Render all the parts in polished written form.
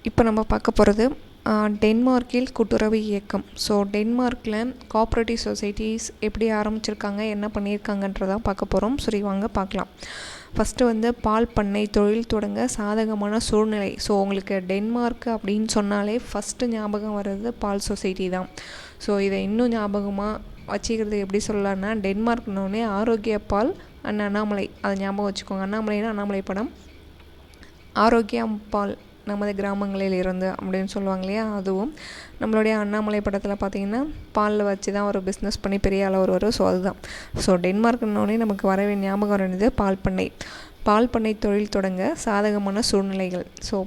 இப்போ நம்ம பார்க்க போகிறது டென்மார்க்கில் கூட்டுறவு இயக்கம். ஸோ டென்மார்க்கில் கோஆப்ரேட்டிவ் சொசைட்டிஸ் எப்படி ஆரம்பிச்சிருக்காங்க, என்ன பண்ணியிருக்காங்கன்றதான் பார்க்க போகிறோம். சரி, வாங்க பார்க்கலாம். ஃபஸ்ட்டு பால் பண்ணை தொழில் தொடங்க சாதகமான சூழ்நிலை. ஸோ உங்களுக்கு டென்மார்க் அப்படின்னு சொன்னாலே ஃபஸ்ட்டு ஞாபகம் வர்றது பால் சொசைட்டி தான். ஸோ இதை இன்னும் ஞாபகமாக வச்சுக்கிறது எப்படி சொல்லலாம்னா, டென்மார்க்னோடனே ஆரோக்கிய பால் அண்ட் அண்ணாமலை, அதை ஞாபகம் வச்சுக்கோங்க. அண்ணாமலைனா அண்ணாமலை படம், ஆரோக்கியம் பால் நமது கிராமங்களில் இருந்து அப்படின்னு சொல்லுவாங்க இல்லையா, அதுவும் நம்மளுடைய அண்ணாமலை படத்தில் பார்த்திங்கன்னா பாலில் வச்சு தான் ஒரு பிஸ்னஸ் பண்ணி பெரிய அளவு வரும். ஸோ அதுதான். ஸோ டென்மார்க்னோடனே நமக்கு வரவே ஞாபகம் வருது பால் பண்ணை. பால் பண்ணை தொழில் தொடங்க சாதகமான சூழ்நிலைகள். ஸோ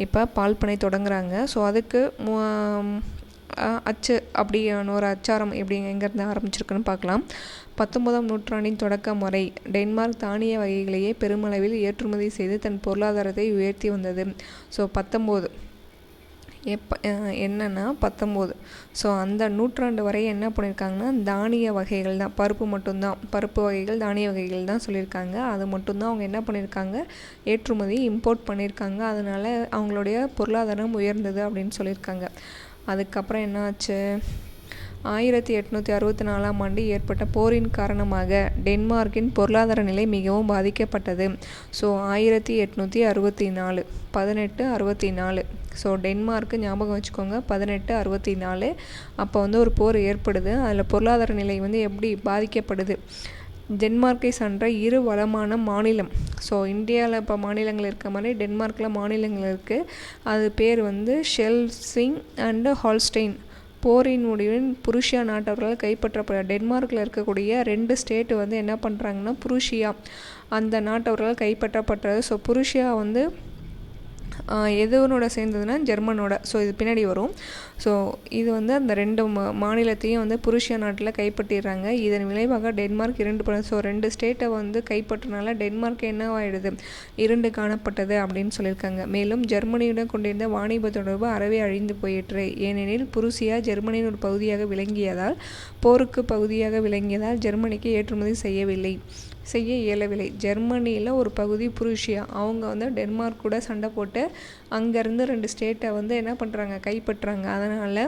இப்போ பால் பண்ணை தொடங்குறாங்க. ஸோ அதுக்கு அச்சு அப்படியான ஒரு அச்சாரம் எப்படி எங்கேருந்து ஆரம்பிச்சிருக்குன்னு பார்க்கலாம். 19ஆம் நூற்றாண்டின் தொடக்கம் வரை டென்மார்க் தானிய வகைகளையே பெருமளவில் ஏற்றுமதி செய்து தன் பொருளாதாரத்தை உயர்த்தி வந்தது. ஸோ 19 என்னென்னா 19. ஸோ அந்த நூற்றாண்டு வரை என்ன பண்ணியிருக்காங்கன்னா தானிய வகைகள் தான், பருப்பு மட்டும்தான், பருப்பு வகைகள் தானிய வகைகள் தான் சொல்லியிருக்காங்க. அது மட்டும்தான் அவங்க என்ன பண்ணியிருக்காங்க, ஏற்றுமதி இம்போர்ட் பண்ணியிருக்காங்க. அதனால் அவங்களுடைய பொருளாதாரம் உயர்ந்தது அப்படின்னு சொல்லியிருக்காங்க. அதுக்கப்புறம் என்ன ஆச்சு, 1864ஆம் ஆண்டு ஏற்பட்ட போரின் காரணமாக டென்மார்க்கின் பொருளாதார நிலை மிகவும் பாதிக்கப்பட்டது. ஸோ 1864 1864. ஸோ டென்மார்க்கு ஞாபகம் வச்சுக்கோங்க, 1864. அப்போ ஒரு போர் ஏற்படுது. அதில் பொருளாதார நிலை எப்படி பாதிக்கப்படுது. டென்மார்க்கை சார்ந்த இரு வளமான மாநிலம். ஸோ இந்தியாவில் இப்போ மாநிலங்கள் இருக்க மாதிரி டென்மார்க்கில் மாநிலங்கள் இருக்குது. அது பேர் ஷெல்சிங் அண்டு ஹால்ஸ்டெயின். போரின் முடிவின் புருஷியா நாட்டவர்களால் கைப்பற்றப்பட டென்மார்க்கில் இருக்கக்கூடிய 2 ஸ்டேட்டு என்ன பண்ணுறாங்கன்னா புருஷியா அந்த நாட்டவர்களால் கைப்பற்றப்பட்டது. ஸோ புருஷியா எதுவனோட சேர்ந்ததுன்னா ஜெர்மனோட. ஸோ இது பின்னாடி வரும். ஸோ இது அந்த 2 மாநிலத்தையும் புருஷியா நாட்டில் கைப்பற்றிடுறாங்க. இதன் விளைவாக டென்மார்க் 2 ஸோ 2 ஸ்டேட்டை கைப்பற்றினால டென்மார்க் என்னவாயிடுது, 2 காணப்பட்டது அப்படின்னு சொல்லியிருக்காங்க. மேலும் ஜெர்மனியுடன் கொண்டிருந்த வாணிப தொடர்பு அறவே அழிந்து போயிற்று. ஏனெனில் புருஷியா ஜெர்மனியின் ஒரு பகுதியாக விளங்கியதால் போருக்கு பகுதியாக விளங்கியதால் ஜெர்மனிக்கு ஏற்றுமதி செய்ய இயலவில்லை. ஜெர்மனியில் ஒரு பகுதி புருஷியா, அவங்க டென்மார்க் கூட சண்டை போட்டு அங்கேருந்து 2 ஸ்டேட்டை என்ன பண்ணுறாங்க, கைப்பற்றுறாங்க. அதனால்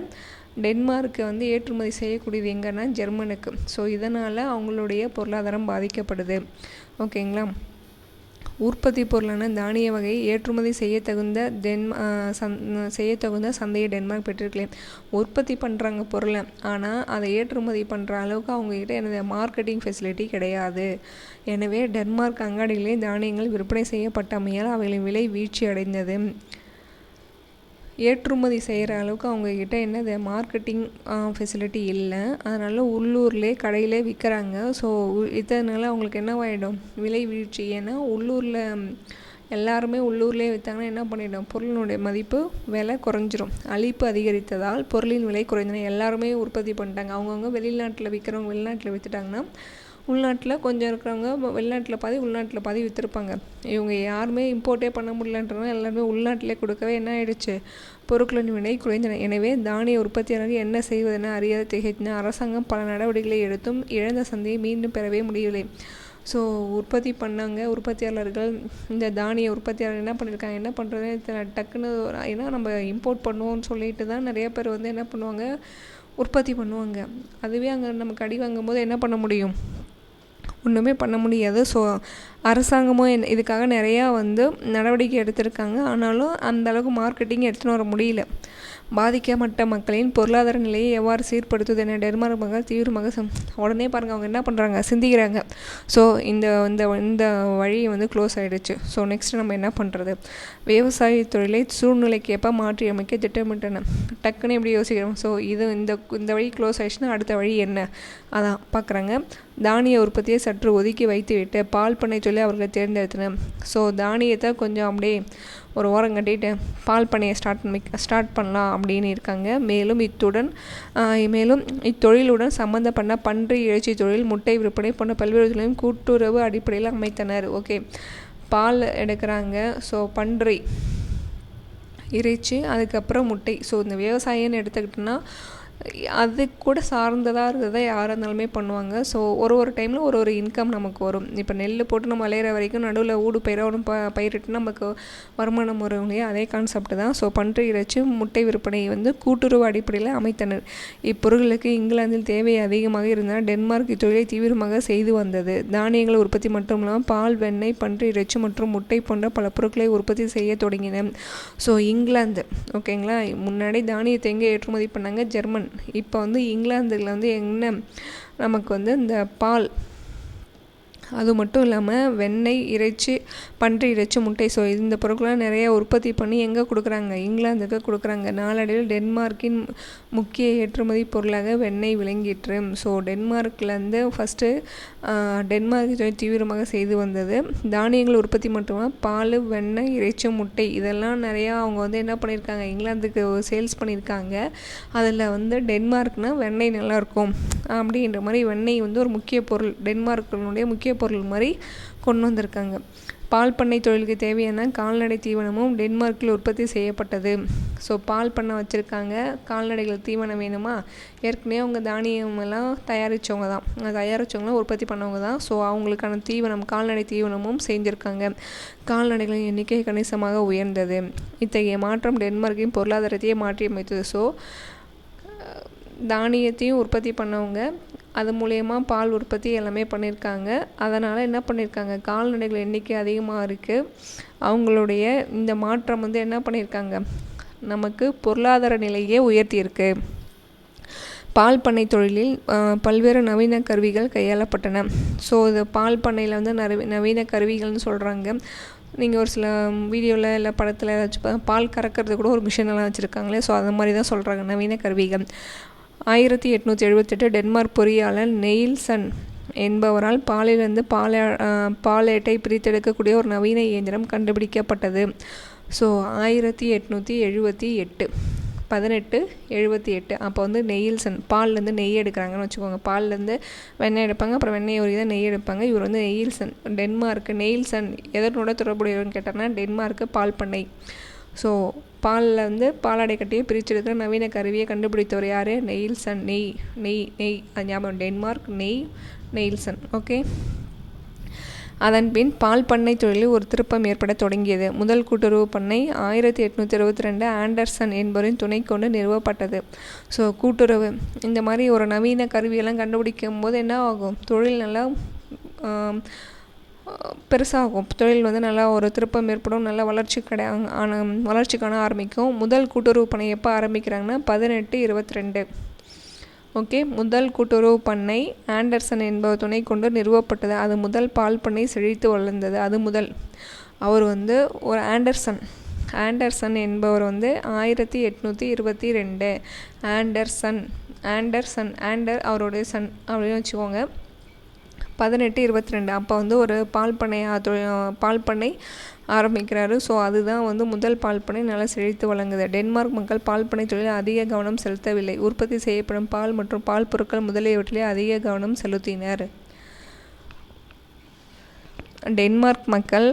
டென்மார்க்கு ஏற்றுமதி செய்யக்கூடியது எங்கன்னா ஜெர்மனுக்கு. ஸோ இதனால் அவங்களுடைய பொருளாதாரம் பாதிக்கப்படுது. ஓகேங்களா. உற்பத்தி பொருளான தானிய வகையை ஏற்றுமதி செய்யத்தகுந்த சந்தையை டென்மார்க் பெற்றிருக்கலாம். உற்பத்தி பண்ணுறாங்க பொருளை, ஆனால் அதை ஏற்றுமதி பண்ணுற அளவுக்கு அவங்ககிட்ட மார்க்கெட்டிங் ஃபெசிலிட்டி கிடையாது. எனவே டென்மார்க் அங்காடிகளே தானியங்கள் விற்பனை செய்யப்பட்டமையால் அவைகளின் விலை வீழ்ச்சி அடைந்தது. ஏற்றுமதி செய்கிற அளவுக்கு அவங்கக்கிட்ட மார்க்கெட்டிங் ஃபெசிலிட்டி இல்லை. அதனால் உள்ளூர்லேயே கடையிலே விற்கிறாங்க. ஸோ இதனால் அவங்களுக்கு என்னவாயிடும், விலை வீழ்ச்சி. ஏன்னா உள்ளூரில் எல்லாருமே உள்ளூர்லேயே விற்றாங்கன்னா என்ன பண்ணிடும், பொருளினுடைய மதிப்பு விலை குறைஞ்சிரும். அளிப்பு அதிகரித்ததால் பொருளின் விலை குறைஞ்சிடும். எல்லாருமே உற்பத்தி பண்ணிட்டாங்க. அவங்கவுங்க வெளிநாட்டில் விற்கிறவங்க வெளிநாட்டில் விற்றுட்டாங்கன்னா உள்நாட்டில் கொஞ்சம் இருக்கிறவங்க வெளிநாட்டில் பாதி உள்நாட்டில் பாதி விற்றுருப்பாங்க. இவங்க யாருமே இம்போர்ட்டே பண்ண முடியலன்றதுனால எல்லாருமே உள்நாட்டிலே கொடுக்கவே என்ன ஆயிடுச்சு, பொருட்களின் விலை குறைந்தன. எனவே தானிய உற்பத்தியாளர்கள் என்ன செய்வதென அறியாத திகைத்தன. அரசாங்கம் பல நடவடிக்கைகளை எடுத்தும் இழந்த சந்தையை மீண்டும் பெறவே முடியவில்லை. ஸோ உற்பத்தியாளர்கள் இந்த தானிய உற்பத்தியாளர்கள் என்ன பண்ணியிருக்காங்க, என்ன பண்ணுறது டக்குன்னு, ஏன்னா நம்ம இம்போர்ட் பண்ணுவோம்னு சொல்லிட்டு தான் நிறைய பேர் என்ன பண்ணுவாங்க, உற்பத்தி பண்ணுவாங்க. அதுவே அங்கே நமக்கு அடி வாங்கும்போது என்ன பண்ண முடியும், ஒன்றுமே பண்ண முடியாது. ஸோ அரசாங்கமும் இதுக்காக நிறையா நடவடிக்கை எடுத்திருக்காங்க. ஆனாலும் அந்த அளவுக்கு மார்க்கெட்டிங் எடுத்துன்னு வர முடியல. பாதிக்கப்பட்ட மக்களின் பொருளாதார நிலையை எவ்வாறு சீர்படுத்துவது என டென்மார்க் மக்கள் தீவிரமாக உடனே பாருங்கள் அவங்க என்ன பண்ணுறாங்க, சிந்திக்கிறாங்க. ஸோ இந்த வழி க்ளோஸ் ஆகிடுச்சு. ஸோ நெக்ஸ்ட் நம்ம என்ன பண்ணுறது, விவசாய தொழிலை சூழ்நிலைக்கேற்ப மாற்றி அமைக்க திட்டமிட்டன. டக்குன்னு எப்படி யோசிக்கிறோம். ஸோ இந்த வழி க்ளோஸ் ஆகிடுச்சுன்னா அடுத்த வழி என்ன, அதான் பார்க்குறாங்க. தானிய உற்பத்தியை சற்று ஒதுக்கி வைத்துவிட்டு பால் பண்ணை சொல்லி அவர்கள் தேர்ந்தெடுத்தனர். ஸோ தானியத்தை கொஞ்சம் அப்படியே ஒரு ஓரம் கட்டிட்டு பால் பண்ணையை ஸ்டார்ட் பண்ணலாம் அப்படின்னு இருக்காங்க. மேலும் இத்தொழிலுடன் சம்மந்தப்பட்ட பன்றி இறைச்சி தொழில், முட்டை விற்பனை போன்ற பல்வேறு தொழிலும் கூட்டுறவு அடிப்படையில் அமைத்தனர். ஓகே, பால் எடுக்கிறாங்க. ஸோ பன்றி இறைச்சி, அதுக்கப்புறம் முட்டை. ஸோ இந்த விவசாயம்னு எடுத்துக்கிட்டோன்னா அது கூட சார்ந்ததாக இருந்ததை யாராக இருந்தாலுமே பண்ணுவாங்க. ஸோ ஒரு டைமில் ஒரு இன்கம் நமக்கு வரும். இப்போ நெல் போட்டு நம்ம விளையிற வரைக்கும் நடுவில் ஊடு பயிராக ஒன்று பயிரிட்டு நமக்கு வருமானம் வரும் இல்லையா, அதே கான்செப்ட் தான். ஸோ பன்றி இறைச்சி முட்டை விற்பனை வந்து கூட்டுறவு அடிப்படையில் அமைத்தனர். இப்பொருட்களுக்கு இங்கிலாந்தில் தேவை அதிகமாக இருந்தால் டென்மார்க் இத்தொழிலை தீவிரமாக செய்து வந்தது. தானியங்கள் உற்பத்தி மட்டும் இல்லாமல் பால், வெண்ணெய், பன்றி இறைச்சி மற்றும் முட்டை போன்ற பல பொருட்களை உற்பத்தி செய்ய தொடங்கின. ஸோ இங்கிலாந்து ஓகேங்களா, முன்னாடி தானியத்தை எங்கே ஏற்றுமதி பண்ணாங்க? ஜெர்மன். இப்போ வந்து இங்கிலாந்தில் வந்து என்ன நமக்கு வந்து இந்த பால், அது மட்டும் இல்லாமல் வெண்ணெய், இறைச்சி, பன்றி இறைச்சி, முட்டை, ஸோ இந்த பொருட்கள்லாம் நிறைய உற்பத்தி பண்ணி எங்கே கொடுக்குறாங்க? இங்கிலாந்துக்கு கொடுக்குறாங்க. நாளடைவில் டென்மார்க்கின் முக்கிய ஏற்றுமதி பொருளாக வெண்ணெய் விளங்கிற்று. ஸோ டென்மார்க்லேருந்து ஃபஸ்ட்டு டென்மார்க் தீவிரமாக செய்து வந்தது. தானியங்கள் உற்பத்தி மட்டும் பால், வெண்ணெய், இறைச்சி, முட்டை இதெல்லாம் நிறையா அவங்க வந்து என்ன பண்ணியிருக்காங்க? இங்கிலாந்துக்கு சேல்ஸ் பண்ணியிருக்காங்க. அதில் வந்து டென்மார்க்னால் வெண்ணெய் நல்லாயிருக்கும் அப்படின்ற மாதிரி வெண்ணெய் வந்து ஒரு முக்கிய பொருள், டென்மார்க்கினுடைய முக்கிய பொருள் மாதிரி கொண்டு வந்திருக்காங்க. பால் பண்ணை தொழிலுக்கு தேவையான கால்நடை தீவனமும் டென்மார்க்கில் உற்பத்தி செய்யப்பட்டது. ஸோ பால் பண்ணை வச்சுருக்காங்க, கால்நடைகள் தீவனம் வேணுமா? ஏற்கனவே அவங்க தானியமெல்லாம் தயாரித்தவங்களாம் உற்பத்தி பண்ணவங்க தான். ஸோ அவங்களுக்கான தீவனம், கால்நடை தீவனமும் செஞ்சுருக்காங்க. கால்நடைகளின் எண்ணிக்கை கணிசமாக உயர்ந்தது. இத்தகைய மாற்றம் டென்மார்க்கின் பொருளாதாரத்தையே மாற்றியமைத்தது. ஸோ தானியத்தையும் உற்பத்தி பண்ணவங்க, அது மூலயமா பால் உற்பத்தி எல்லாமே பண்ணியிருக்காங்க. அதனால் என்ன பண்ணியிருக்காங்க? கால்நடைகள் எண்ணிக்கை அதிகமாக இருக்குது. அவங்களுடைய இந்த மாற்றம் வந்து என்ன பண்ணியிருக்காங்க? நமக்கு பொருளாதார நிலையே உயர்த்தியிருக்கு. பால் பண்ணை தொழிலில் பல்வேறு நவீன கருவிகள் கையாளப்பட்டன. ஸோ இது பால் பண்ணையில் வந்து நவீன கருவிகள்னு சொல்கிறாங்க. நீங்கள் ஒரு சில வீடியோவில் இல்லை படத்தில் ஏதாச்சும் பால் கறக்கிறது கூட ஒரு மிஷினெல்லாம் வச்சுருக்காங்களே, ஸோ அது மாதிரி தான் சொல்கிறாங்க நவீன கருவிகள். 1878 டென்மார்க் பொறியாளர் நெயில்சன் என்பவரால் பாலிலிருந்து பாலேட்டை பிரித்தெடுக்கக்கூடிய ஒரு நவீன இயந்திரம் கண்டுபிடிக்கப்பட்டது. ஸோ 1878 அப்போ வந்து நெயில்சன் பால்லேருந்து நெய் எடுக்கிறாங்கன்னு வச்சுக்கோங்க. பால்லேருந்து வெண்ணெய் எடுப்பாங்க, அப்புறம் வெண்ணெய் ஒரு இதை நெய் எடுப்பாங்க. இவர் வந்து நெயில்சன், டென்மார்க்கு. நெயில்சன் எதனோட தொடர்புடையவர்னு கேட்டார்னா டென்மார்க்கு பால் பண்ணை. ஸோ பாலில் வந்து பாலாடை கட்டியை பிரிச்செடுக்கிற நவீன கருவியை கண்டுபிடித்தவர் யார்? நெயில்சன். நெய் அது ஞாபகம், டென்மார்க் நெயில்சன். ஓகே. அதன் பின் பால் பண்ணை தொழிலில் ஒரு திருப்பம் ஏற்பட தொடங்கியது. முதல் கூட்டுறவு பண்ணை 1862 ஆண்டர்சன் என்பவரின் துணை கொண்டு நிறுவப்பட்டது. ஸோ கூட்டுறவு இந்த மாதிரி ஒரு நவீன கருவியெல்லாம் கண்டுபிடிக்கும் போது என்ன ஆகும்? தொழில் நல்லா பெருசாகும். தொழில் வந்து நல்லா ஒரு திருப்பம் ஏற்படும், நல்லா வளர்ச்சி காண ஆரம்பிக்கும். முதல் கூட்டுறவு பண்ணை எப்போ ஆரம்பிக்கிறாங்கன்னா 1822. ஓகே. முதல் கூட்டுறவு பண்ணை ஆண்டர்சன் என்பவர் துணை கொண்டு நிறுவப்பட்டது. அது முதல் பால் பண்ணை செழித்து வளர்ந்தது. அது முதல் அவர் வந்து ஒரு ஆண்டர்சன் என்பவர் வந்து 1822 ஆண்டர்சன் அவருடைய சன் அப்படின்னு வச்சுக்கோங்க. 1822 அப்போ வந்து ஒரு பால் பண்ணை ஆரம்பிக்கிறாரு. ஸோ அதுதான் வந்து முதல் பால் பண்ணை நல்லா செழித்து வழங்குது. டென்மார்க் மக்கள் பால் பண்ணை தொழிலில் அதிக கவனம் செலுத்தவில்லை. உற்பத்தி செய்யப்படும் பால் மற்றும் பால் பொருட்கள் முதலியவற்றிலே அதிக கவனம் செலுத்தினர். டென்மார்க் மக்கள்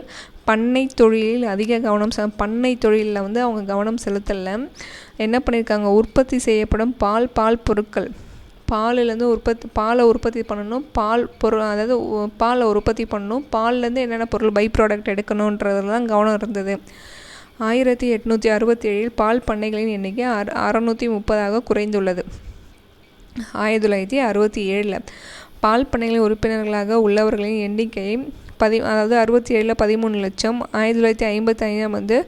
பண்ணை தொழிலில் அதிக கவனம் பண்ணை தொழிலில் வந்து அவங்க கவனம் செலுத்தலை. என்ன பண்ணியிருக்காங்க? உற்பத்தி செய்யப்படும் பால் பொருட்கள், பாலிலேருந்து பாலை உற்பத்தி பண்ணணும், அதாவது பாலை உற்பத்தி பண்ணணும், பால்லேருந்து என்னென்ன பொருள் பை ப்ராடக்ட் எடுக்கணுன்றதுல தான் கவனம் இருந்தது. 1867 பால் பண்ணைகளின் எண்ணிக்கை 630 குறைந்துள்ளது. 1967 பால் பண்ணைகளின் உறுப்பினர்களாக உள்ளவர்களின் எண்ணிக்கை அதாவது 67 13 லட்சம். 1955 வந்து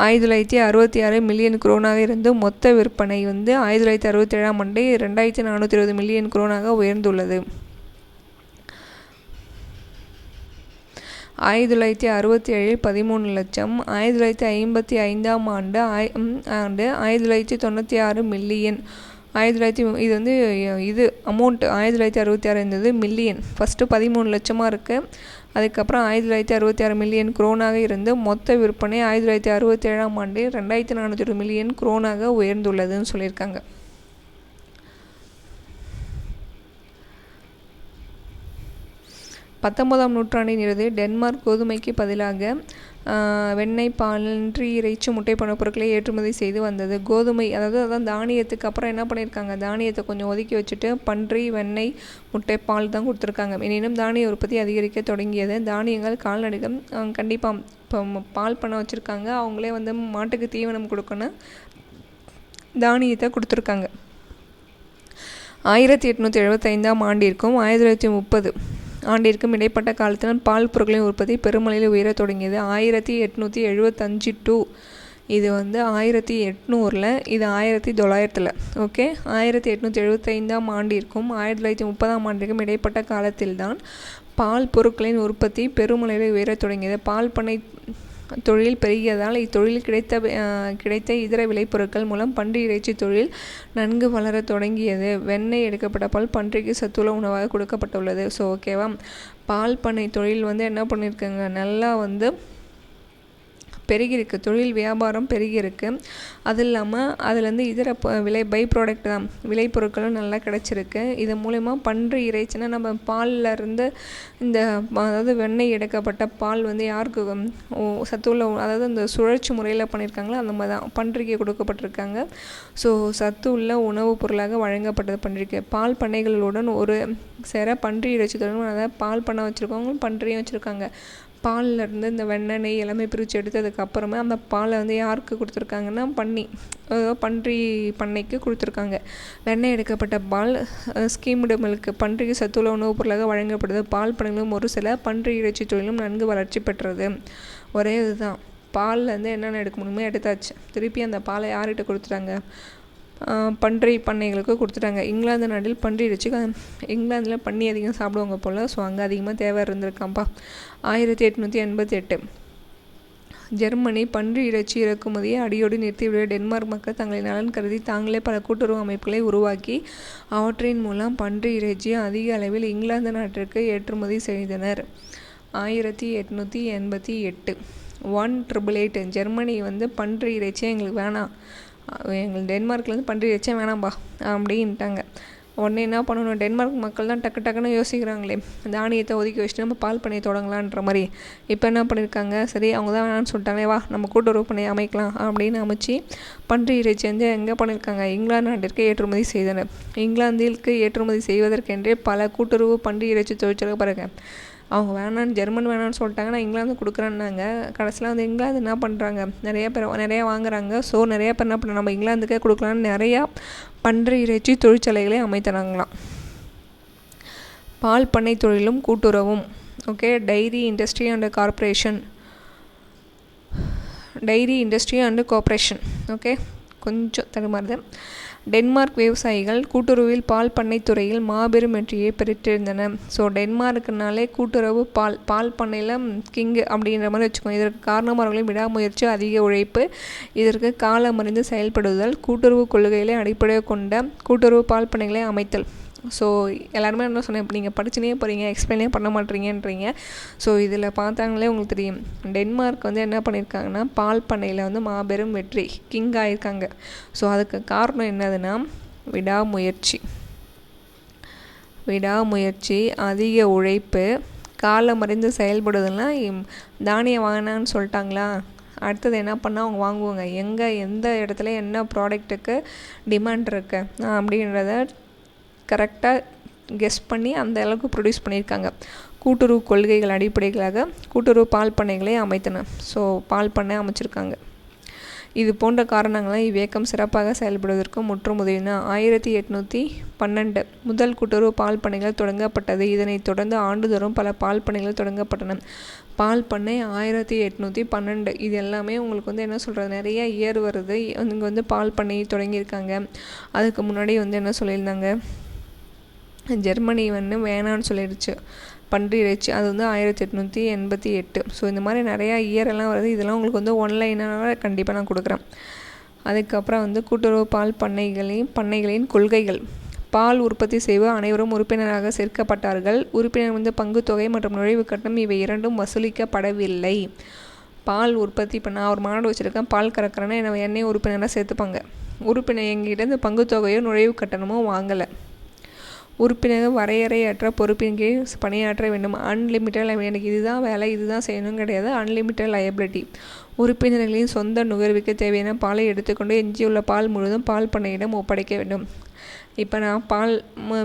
1966 மில்லியன் குரோனாக இருந்து மொத்த விற்பனை வந்து 1967 2420 மில்லியன் குரோனாக உயர்ந்துள்ளது. 1967 13 லட்சம். 1955 ஆண்டு 1996 மில்லியன். இது வந்து அமௌண்ட் 1966 இருந்தது மில்லியன். ஃபஸ்ட்டு 13 லட்சமாக இருக்குது. அதுக்கப்புறம் 1966 மில்லியன் குரோனாக இருந்து மொத்த விற்பனை 1967 2420 மில்லியன் குரோனாக உயர்ந்துள்ளதுன்னு சொல்லியிருக்காங்க. பத்தொன்பதாம் நூற்றாண்டின் இறுதி டென்மார்க் கோதுமைக்கு பதிலாக வெண்ணெய், பன்றி இறைச்சி, முட்டை போன்ற பொருட்களை ஏற்றுமதி செய்து வந்தது. கோதுமை, அதான் தானியத்துக்கு அப்புறம் என்ன பண்ணியிருக்காங்க, தானியத்தை கொஞ்சம் ஒதுக்கி வச்சுட்டு பன்றி, வெண்ணெய், முட்டை, பால் தான் கொடுத்துருக்காங்க. எனினும் தானிய உற்பத்தி அதிகரிக்க தொடங்கியது. தானியங்கள், கால்நடைகள் கண்டிப்பாக இப்போ பால் பண்ண வச்சுருக்காங்க, அவங்களே மாட்டுக்கு தீவனம் கொடுக்கணும், தானியத்தை கொடுத்துருக்காங்க. 1875ஆம் ஆண்டிற்கும் 1930 ஆண்டிற்கும் இடைப்பட்ட காலத்தில் பால் பொருட்களின் உற்பத்தி பெருமளவில் உயரத் தொடங்கியது. 1875 டு இது 1800, இது 1900. ஓகே, 1875ஆம் ஆண்டிற்கும் 1930ஆம் ஆண்டிற்கும் இடைப்பட்ட காலத்தில்தான் பால் பொருட்களின் உற்பத்தி பெருமளவில் உயரத் தொடங்கியது. பால் பண்ணை தொழில் பெருகியதால் இத்தொழிலில் கிடைத்த இதர விளைபொருட்கள் மூலம் பன்றி இறைச்சி தொழில் நன்கு வளர தொடங்கியது. வெண்ணெய் எடுக்கப்பட்ட பால் பன்றிக்கு சத்துள்ள உணவாக கொடுக்கப்பட்டுள்ளது. ஸோ ஓகேவா, பால் பண்ணை தொழில் என்ன பண்ணியிருக்குங்க, நல்லா பெருகிருக்கு, தொழில் வியாபாரம் பெருகிருக்கு. அது இல்லாமல் அதுலேருந்து இதர பை ப்ராடக்ட் தான், விளைபொருட்களும் நல்லா கிடச்சிருக்கு. இது மூலயமா பன்றி இறைச்சினா நம்ம பாலில் இருந்து வெண்ணெய் எடுக்கப்பட்ட பால் யாருக்கு சத்துள்ள, இந்த சுழற்சி முறையில் பண்ணியிருக்காங்களோ அந்த மாதிரி தான் பன்றிக்கு கொடுக்கப்பட்டிருக்காங்க. ஸோ சத்து உள்ள உணவுப் பொருளாக வழங்கப்பட்டது பன்றிக்கு. பால் பண்ணைகளுடன் ஒரு சேர பன்றி இறைச்சி தொழில், பால் பண்ணை வச்சுருக்கவங்க பன்றியும் வச்சுருக்காங்க. பாலில் இருந்து இந்த வெண்ணெய், நெய் எல்லாமே பிரித்து எடுத்ததுக்கப்புறமா அந்த பாலை யாருக்கு கொடுத்துருக்காங்கன்னா பன்றி பண்ணைக்கு கொடுத்துருக்காங்க. வெண்ணெய் எடுக்கப்பட்ட பால் ஸ்கீம்டு மில்க் பன்றிக்கு சத்துள்ள உணவுப் பொருளாக வழங்கப்படுது. பால் பண்ணைகளும் ஒரு சில பன்றி இறைச்சி தொழிலும் நன்கு வளர்ச்சி பெற்றது. ஒரே இதுதான், பாலில் என்னென்ன எடுக்க முடியுமோ எடுத்தாச்சு. திருப்பி அந்த பாலை யார்கிட்ட கொடுத்துட்டாங்க, பன்றி பண்ணைகளுக்கு கொடுத்துட்டாங்க. இங்கிலாந்து நாட்டில் பன்றி இறைச்சி, இங்கிலாந்தில் பன்றி அதிகம் சாப்பிடுவாங்க போல், ஸோ அங்கே அதிகமாக தேவை இருந்திருக்காம்ப்பா. 1888 ஜெர்மனி பன்றி இறைச்சி இறக்குமதியை அடியோடு நிறுத்திவிட டென்மார்க் மக்கள் தங்களின் நலன் கருதி தாங்களே பல கூட்டுறவு அமைப்புகளை உருவாக்கி அவற்றின் மூலம் பன்றி இறைச்சியை அதிக அளவில் இங்கிலாந்து நாட்டிற்கு ஏற்றுமதி செய்தனர். 1888 1888 ஜெர்மனி பன்றி இறைச்சியை எங்களுக்கு வேணாம், எங்களுக்கு டென்மார்க்லேருந்து பன்றி இறைச்சியே வேணாம்பா அப்படின்ட்டாங்க. உடனே என்ன பண்ணணும், டென்மார்க் மக்கள் தான் டக்கு டக்குன்னு யோசிக்கிறாங்களே, தானியத்தை ஒதுக்கி வச்சுட்டு நம்ம பால் பண்ணையை தொடங்கலான்ற மாதிரி. இப்போ என்ன பண்ணியிருக்காங்க, சரி அவங்க தான் வேணான்னு சொல்லிட்டாங்களே, வா நம்ம கூட்டுறவு பண்ணையை அமைக்கலாம் அப்படின்னு அமைச்சு பன்றி இறைச்சி எங்கே பண்ணியிருக்காங்க, இங்கிலாந்து நாட்டிற்கு ஏற்றுமதி செய்தனர். இங்கிலாந்திற்கு ஏற்றுமதி செய்வதற்கென்றே பல கூட்டுறவு பன்றி இறைச்சி தொழிற்சாலை பாருங்க, அவங்க வேணான்னு ஜெர்மன் வேணான்னு சொல்லிட்டாங்கன்னா இங்கிலாந்து கொடுக்குறேன்னாங்க. கடைசியில் இங்கிலாந்து என்ன பண்ணுறாங்க, நிறையா வாங்குறாங்க. ஸோ நிறையா பேர் என்ன பண்ண, நம்ம இங்கிலாந்துக்கே கொடுக்கலான்னு நிறையா பன்றி இறைச்சி தொழிற்சாலைகளை அமைத்தனாங்களாம். பால் பண்ணை தொழிலும் கூட்டுறவும். Okay, dairy industry and corporation. Okay, கொஞ்சம் தடுமாறுது. டென்மார்க் விவசாயிகள் கூட்டுறவில் பால் பண்ணைத்துறையில் மாபெரும் வெற்றியை பெற்றிருந்தன. ஸோ டென்மார்க்குனாலே கூட்டுறவு பால் பண்ணையில் கிங்கு அப்படின்ற மாதிரி வச்சுக்கோங்க. இதற்கு காரணம் அவர்களின் விடாமுயற்சி, அதிக உழைப்பு, இதற்கு காலமறிந்து செயல்படுதல், கூட்டுறவு கொள்கைகளை அடிப்படையாக கொண்ட கூட்டுறவு பால் பண்ணைகளை அமைத்தல். ஸோ எல்லாருமே என்ன சொன்னேன், இப்போ நீங்கள் படிச்சுனே போகிறீங்க, எக்ஸ்பிளைனே பண்ண மாட்டீங்கன்றீங்க. ஸோ இதில் பார்த்தாங்களே உங்களுக்கு தெரியும், டென்மார்க் என்ன பண்ணியிருக்காங்கன்னா பால் பண்ணையில் மாபெரும் வெற்றி, கிங் ஆகியிருக்காங்க. ஸோ அதுக்கு காரணம் என்னதுன்னா விடாமுயற்சி, அதிக உழைப்பு, காலமறிந்து செயல்படுதல்லாம். தானியம் வாங்கினான்னு சொல்லிட்டாங்களா, அடுத்தது என்ன பண்ணால் அவங்க வாங்குவாங்க, எந்த இடத்துல என்ன ப்ராடக்ட்டுக்கு டிமாண்ட் இருக்கு அப்படின்றத கரெக்டாக கெஸ் பண்ணி அந்த அளவுக்கு ப்ரொடியூஸ் பண்ணியிருக்காங்க. கூட்டுறவு கொள்கைகள் அடிப்படைகளாக கூட்டுறவு பால் பண்ணைகளை அமைத்தன. ஸோ பால் பண்ணை அமைச்சிருக்காங்க. இது போன்ற காரணங்களால் இவ்வியக்கம் சிறப்பாக செயல்படுவதற்கு முற்றும் உதவின. 1812 முதல் கூட்டுறவு பால் பண்ணைகள் தொடங்கப்பட்டது. இதனைத் தொடர்ந்து ஆண்டுதோறும் பல பால் பண்ணைகள் தொடங்கப்பட்டன. பால் பண்ணை 1812 இது எல்லாமே உங்களுக்கு என்ன சொல்கிறது, நிறைய இயர் வருது. இங்கே பால் பண்ணை தொடங்கியிருக்காங்க. அதுக்கு முன்னாடி என்ன சொல்லியிருந்தாங்க, ஜெர்மனி வேணான்னு சொல்லிடுச்சு பன்றி இறைச்சி, அது 1888. ஸோ இந்த மாதிரி நிறையா இயரெல்லாம் வருது. இதெல்லாம் உங்களுக்கு ஒன்லைனாக கண்டிப்பாக நான் கொடுக்குறேன். அதுக்கப்புறம் கூட்டுறவு பால் பண்ணைகளின் கொள்கைகள். பால் உற்பத்தி செய்வோர் அனைவரும் உறுப்பினராக சேர்க்கப்பட்டார்கள். உறுப்பினர் பங்குத்தொகை மற்றும் நுழைவு கட்டணம் இவை இரண்டும் வசூலிக்கப்படவில்லை. பால் உற்பத்தி இப்போ நான் ஒரு மாடு வச்சுருக்கேன், பால் கறக்கிறேன்னா என்னையும் உறுப்பினராக சேர்த்துப்பாங்க. உறுப்பினர் எங்கிட்ட பங்குத்தொகையோ நுழைவு கட்டணமோ வாங்கலை. உறுப்பினர்கள் வரையறையற்ற பொறுப்பின் கீழ் பணியாற்ற வேண்டும். அன்லிமிட்டட், எனக்கு இதுதான் வேலை, இதுதான் செய்யணும் கிடையாது. Unlimited liability. உறுப்பினர்களின் சொந்த நுகர்வுக்கு தேவையான பாலை எடுத்துக்கொண்டு எஞ்சியுள்ள பால் முழுவதும் பால் பண்ணையிடம் ஒப்படைக்க வேண்டும். இப்போ நான் பால்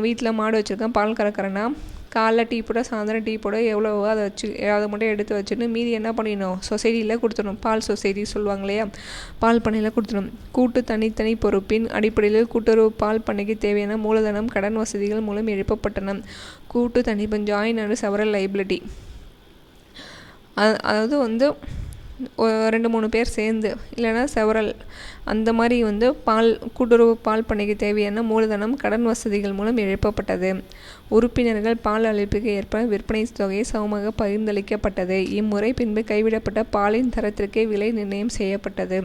வீட்டில் மாடு வச்சுருக்கேன், பால் கறக்கிறேன்னா காலைல டீ போட சாயந்தரம் டீ போட எவ்வளவோ அதை மட்டும் எடுத்து வச்சுட்டு மீதி என்ன பண்ணிடணும், சொசைட்டியில் கொடுத்துடணும். பால் சொசைட்டி சொல்லுவாங்க இல்லையா, பால் பண்ணையில் கொடுத்துடணும். கூட்டு தனித்தனி பொறுப்பின் அடிப்படையில் கூட்டுறவு பால் பண்ணைக்கு தேவையான மூலதனம் கடன் வசதிகள் மூலம் எழுப்பப்பட்டன. கூட்டு தனிப்பு ஜாயின் அண்ட் செவரல் லைபிலிட்டி. அதாவது 2-3 பேர் சேர்ந்து இல்லைன்னா செவரல் அந்த மாதிரி கூட்டுறவு பால் பண்ணைக்கு தேவையான மூலதனம் கடன் வசதிகள் மூலம் எழுப்பப்பட்டது. உறுப்பினர்கள் பால் அளிப்புக்கு ஏற்ப விற்பனை தொகையை சமமாக பகிர்ந்தளிக்கப்பட்டது. இம்முறை பின்பு கைவிடப்பட்ட பாலின் தரத்திற்கே விலை நிர்ணயம் செய்யப்பட்டது.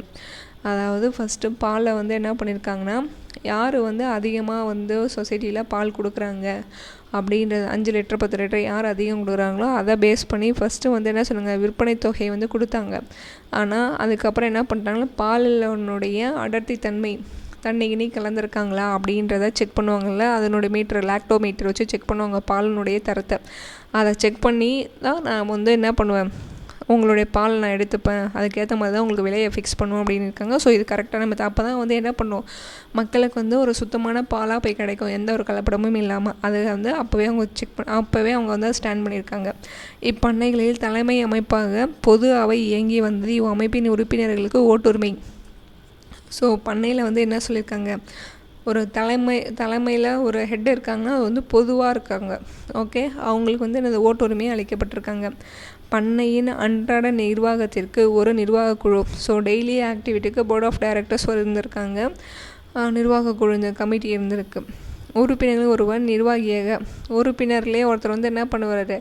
அதாவது ஃபஸ்ட்டு பாலில் என்ன பண்ணியிருக்காங்கன்னா, யார் அதிகமாக சொசைட்டியில் பால் கொடுக்குறாங்க அப்படின்றது 5 லிட்டர் 10 லிட்டர் யார் அதிகம் கொடுக்குறாங்களோ அதை பேஸ் பண்ணி ஃபஸ்ட்டு என்ன சொன்னாங்க, விற்பனை தொகையை கொடுத்தாங்க. ஆனால் அதுக்கப்புறம் என்ன பண்ணிட்டாங்கன்னா, பாலினுடைய அடர்த்தி தண்ணி கலந்துருக்காங்களா அப்படின்றத செக் பண்ணுவாங்கள்ல, அதனுடைய மீட்டர் லாக்டோமீட்டர் வச்சு செக் பண்ணுவாங்க பாலினுடைய தரத்தை. அதை செக் பண்ணி தான் நான் என்ன பண்ணுவேன், உங்களுடைய பால் நான் எடுத்துப்பேன், அதுக்கேற்ற மாதிரி தான் உங்களுக்கு விலையை ஃபிக்ஸ் பண்ணுவோம் அப்படின்னு இருக்காங்க. ஸோ இது கரெக்டான மெத்தட். அப்போ தான் என்ன பண்ணுவோம், மக்களுக்கு ஒரு சுத்தமான பாலாக போய் கிடைக்கும், எந்த ஒரு கலப்படமும் இல்லாமல். அது அப்போவே அவங்க அப்போவே அவங்க ஸ்டாண்ட் பண்ணியிருக்காங்க. இப்பண்ணைகளில் தலைமை அமைப்பாக பொது அவை இயங்கி வந்தது. அமைப்பின் உறுப்பினர்களுக்கு ஓட்டுரிமை. ஸோ பண்ணையில் என்ன சொல்லியிருக்காங்க, ஒரு தலைமையில் ஒரு ஹெட் இருக்காங்கன்னா அது பொதுவாக இருக்காங்க. ஓகே, அவங்களுக்கு என்னது ஓட்டுரிமையை அளிக்கப்பட்டிருக்காங்க. பண்ணையின் அன்றாட நிர்வாகத்திற்கு ஒரு நிர்வாக குழு. ஸோ டெய்லி ஆக்டிவிட்டிக்கு போர்ட் ஆஃப் டைரக்டர்ஸ் இருந்திருக்காங்க, நிர்வாக குழு இந்த கமிட்டி இருந்திருக்கு. உறுப்பினர்கள் ஒருவர் நிர்வாகியாக, உறுப்பினர்லேயே ஒருத்தர் என்ன பண்ணுவார்,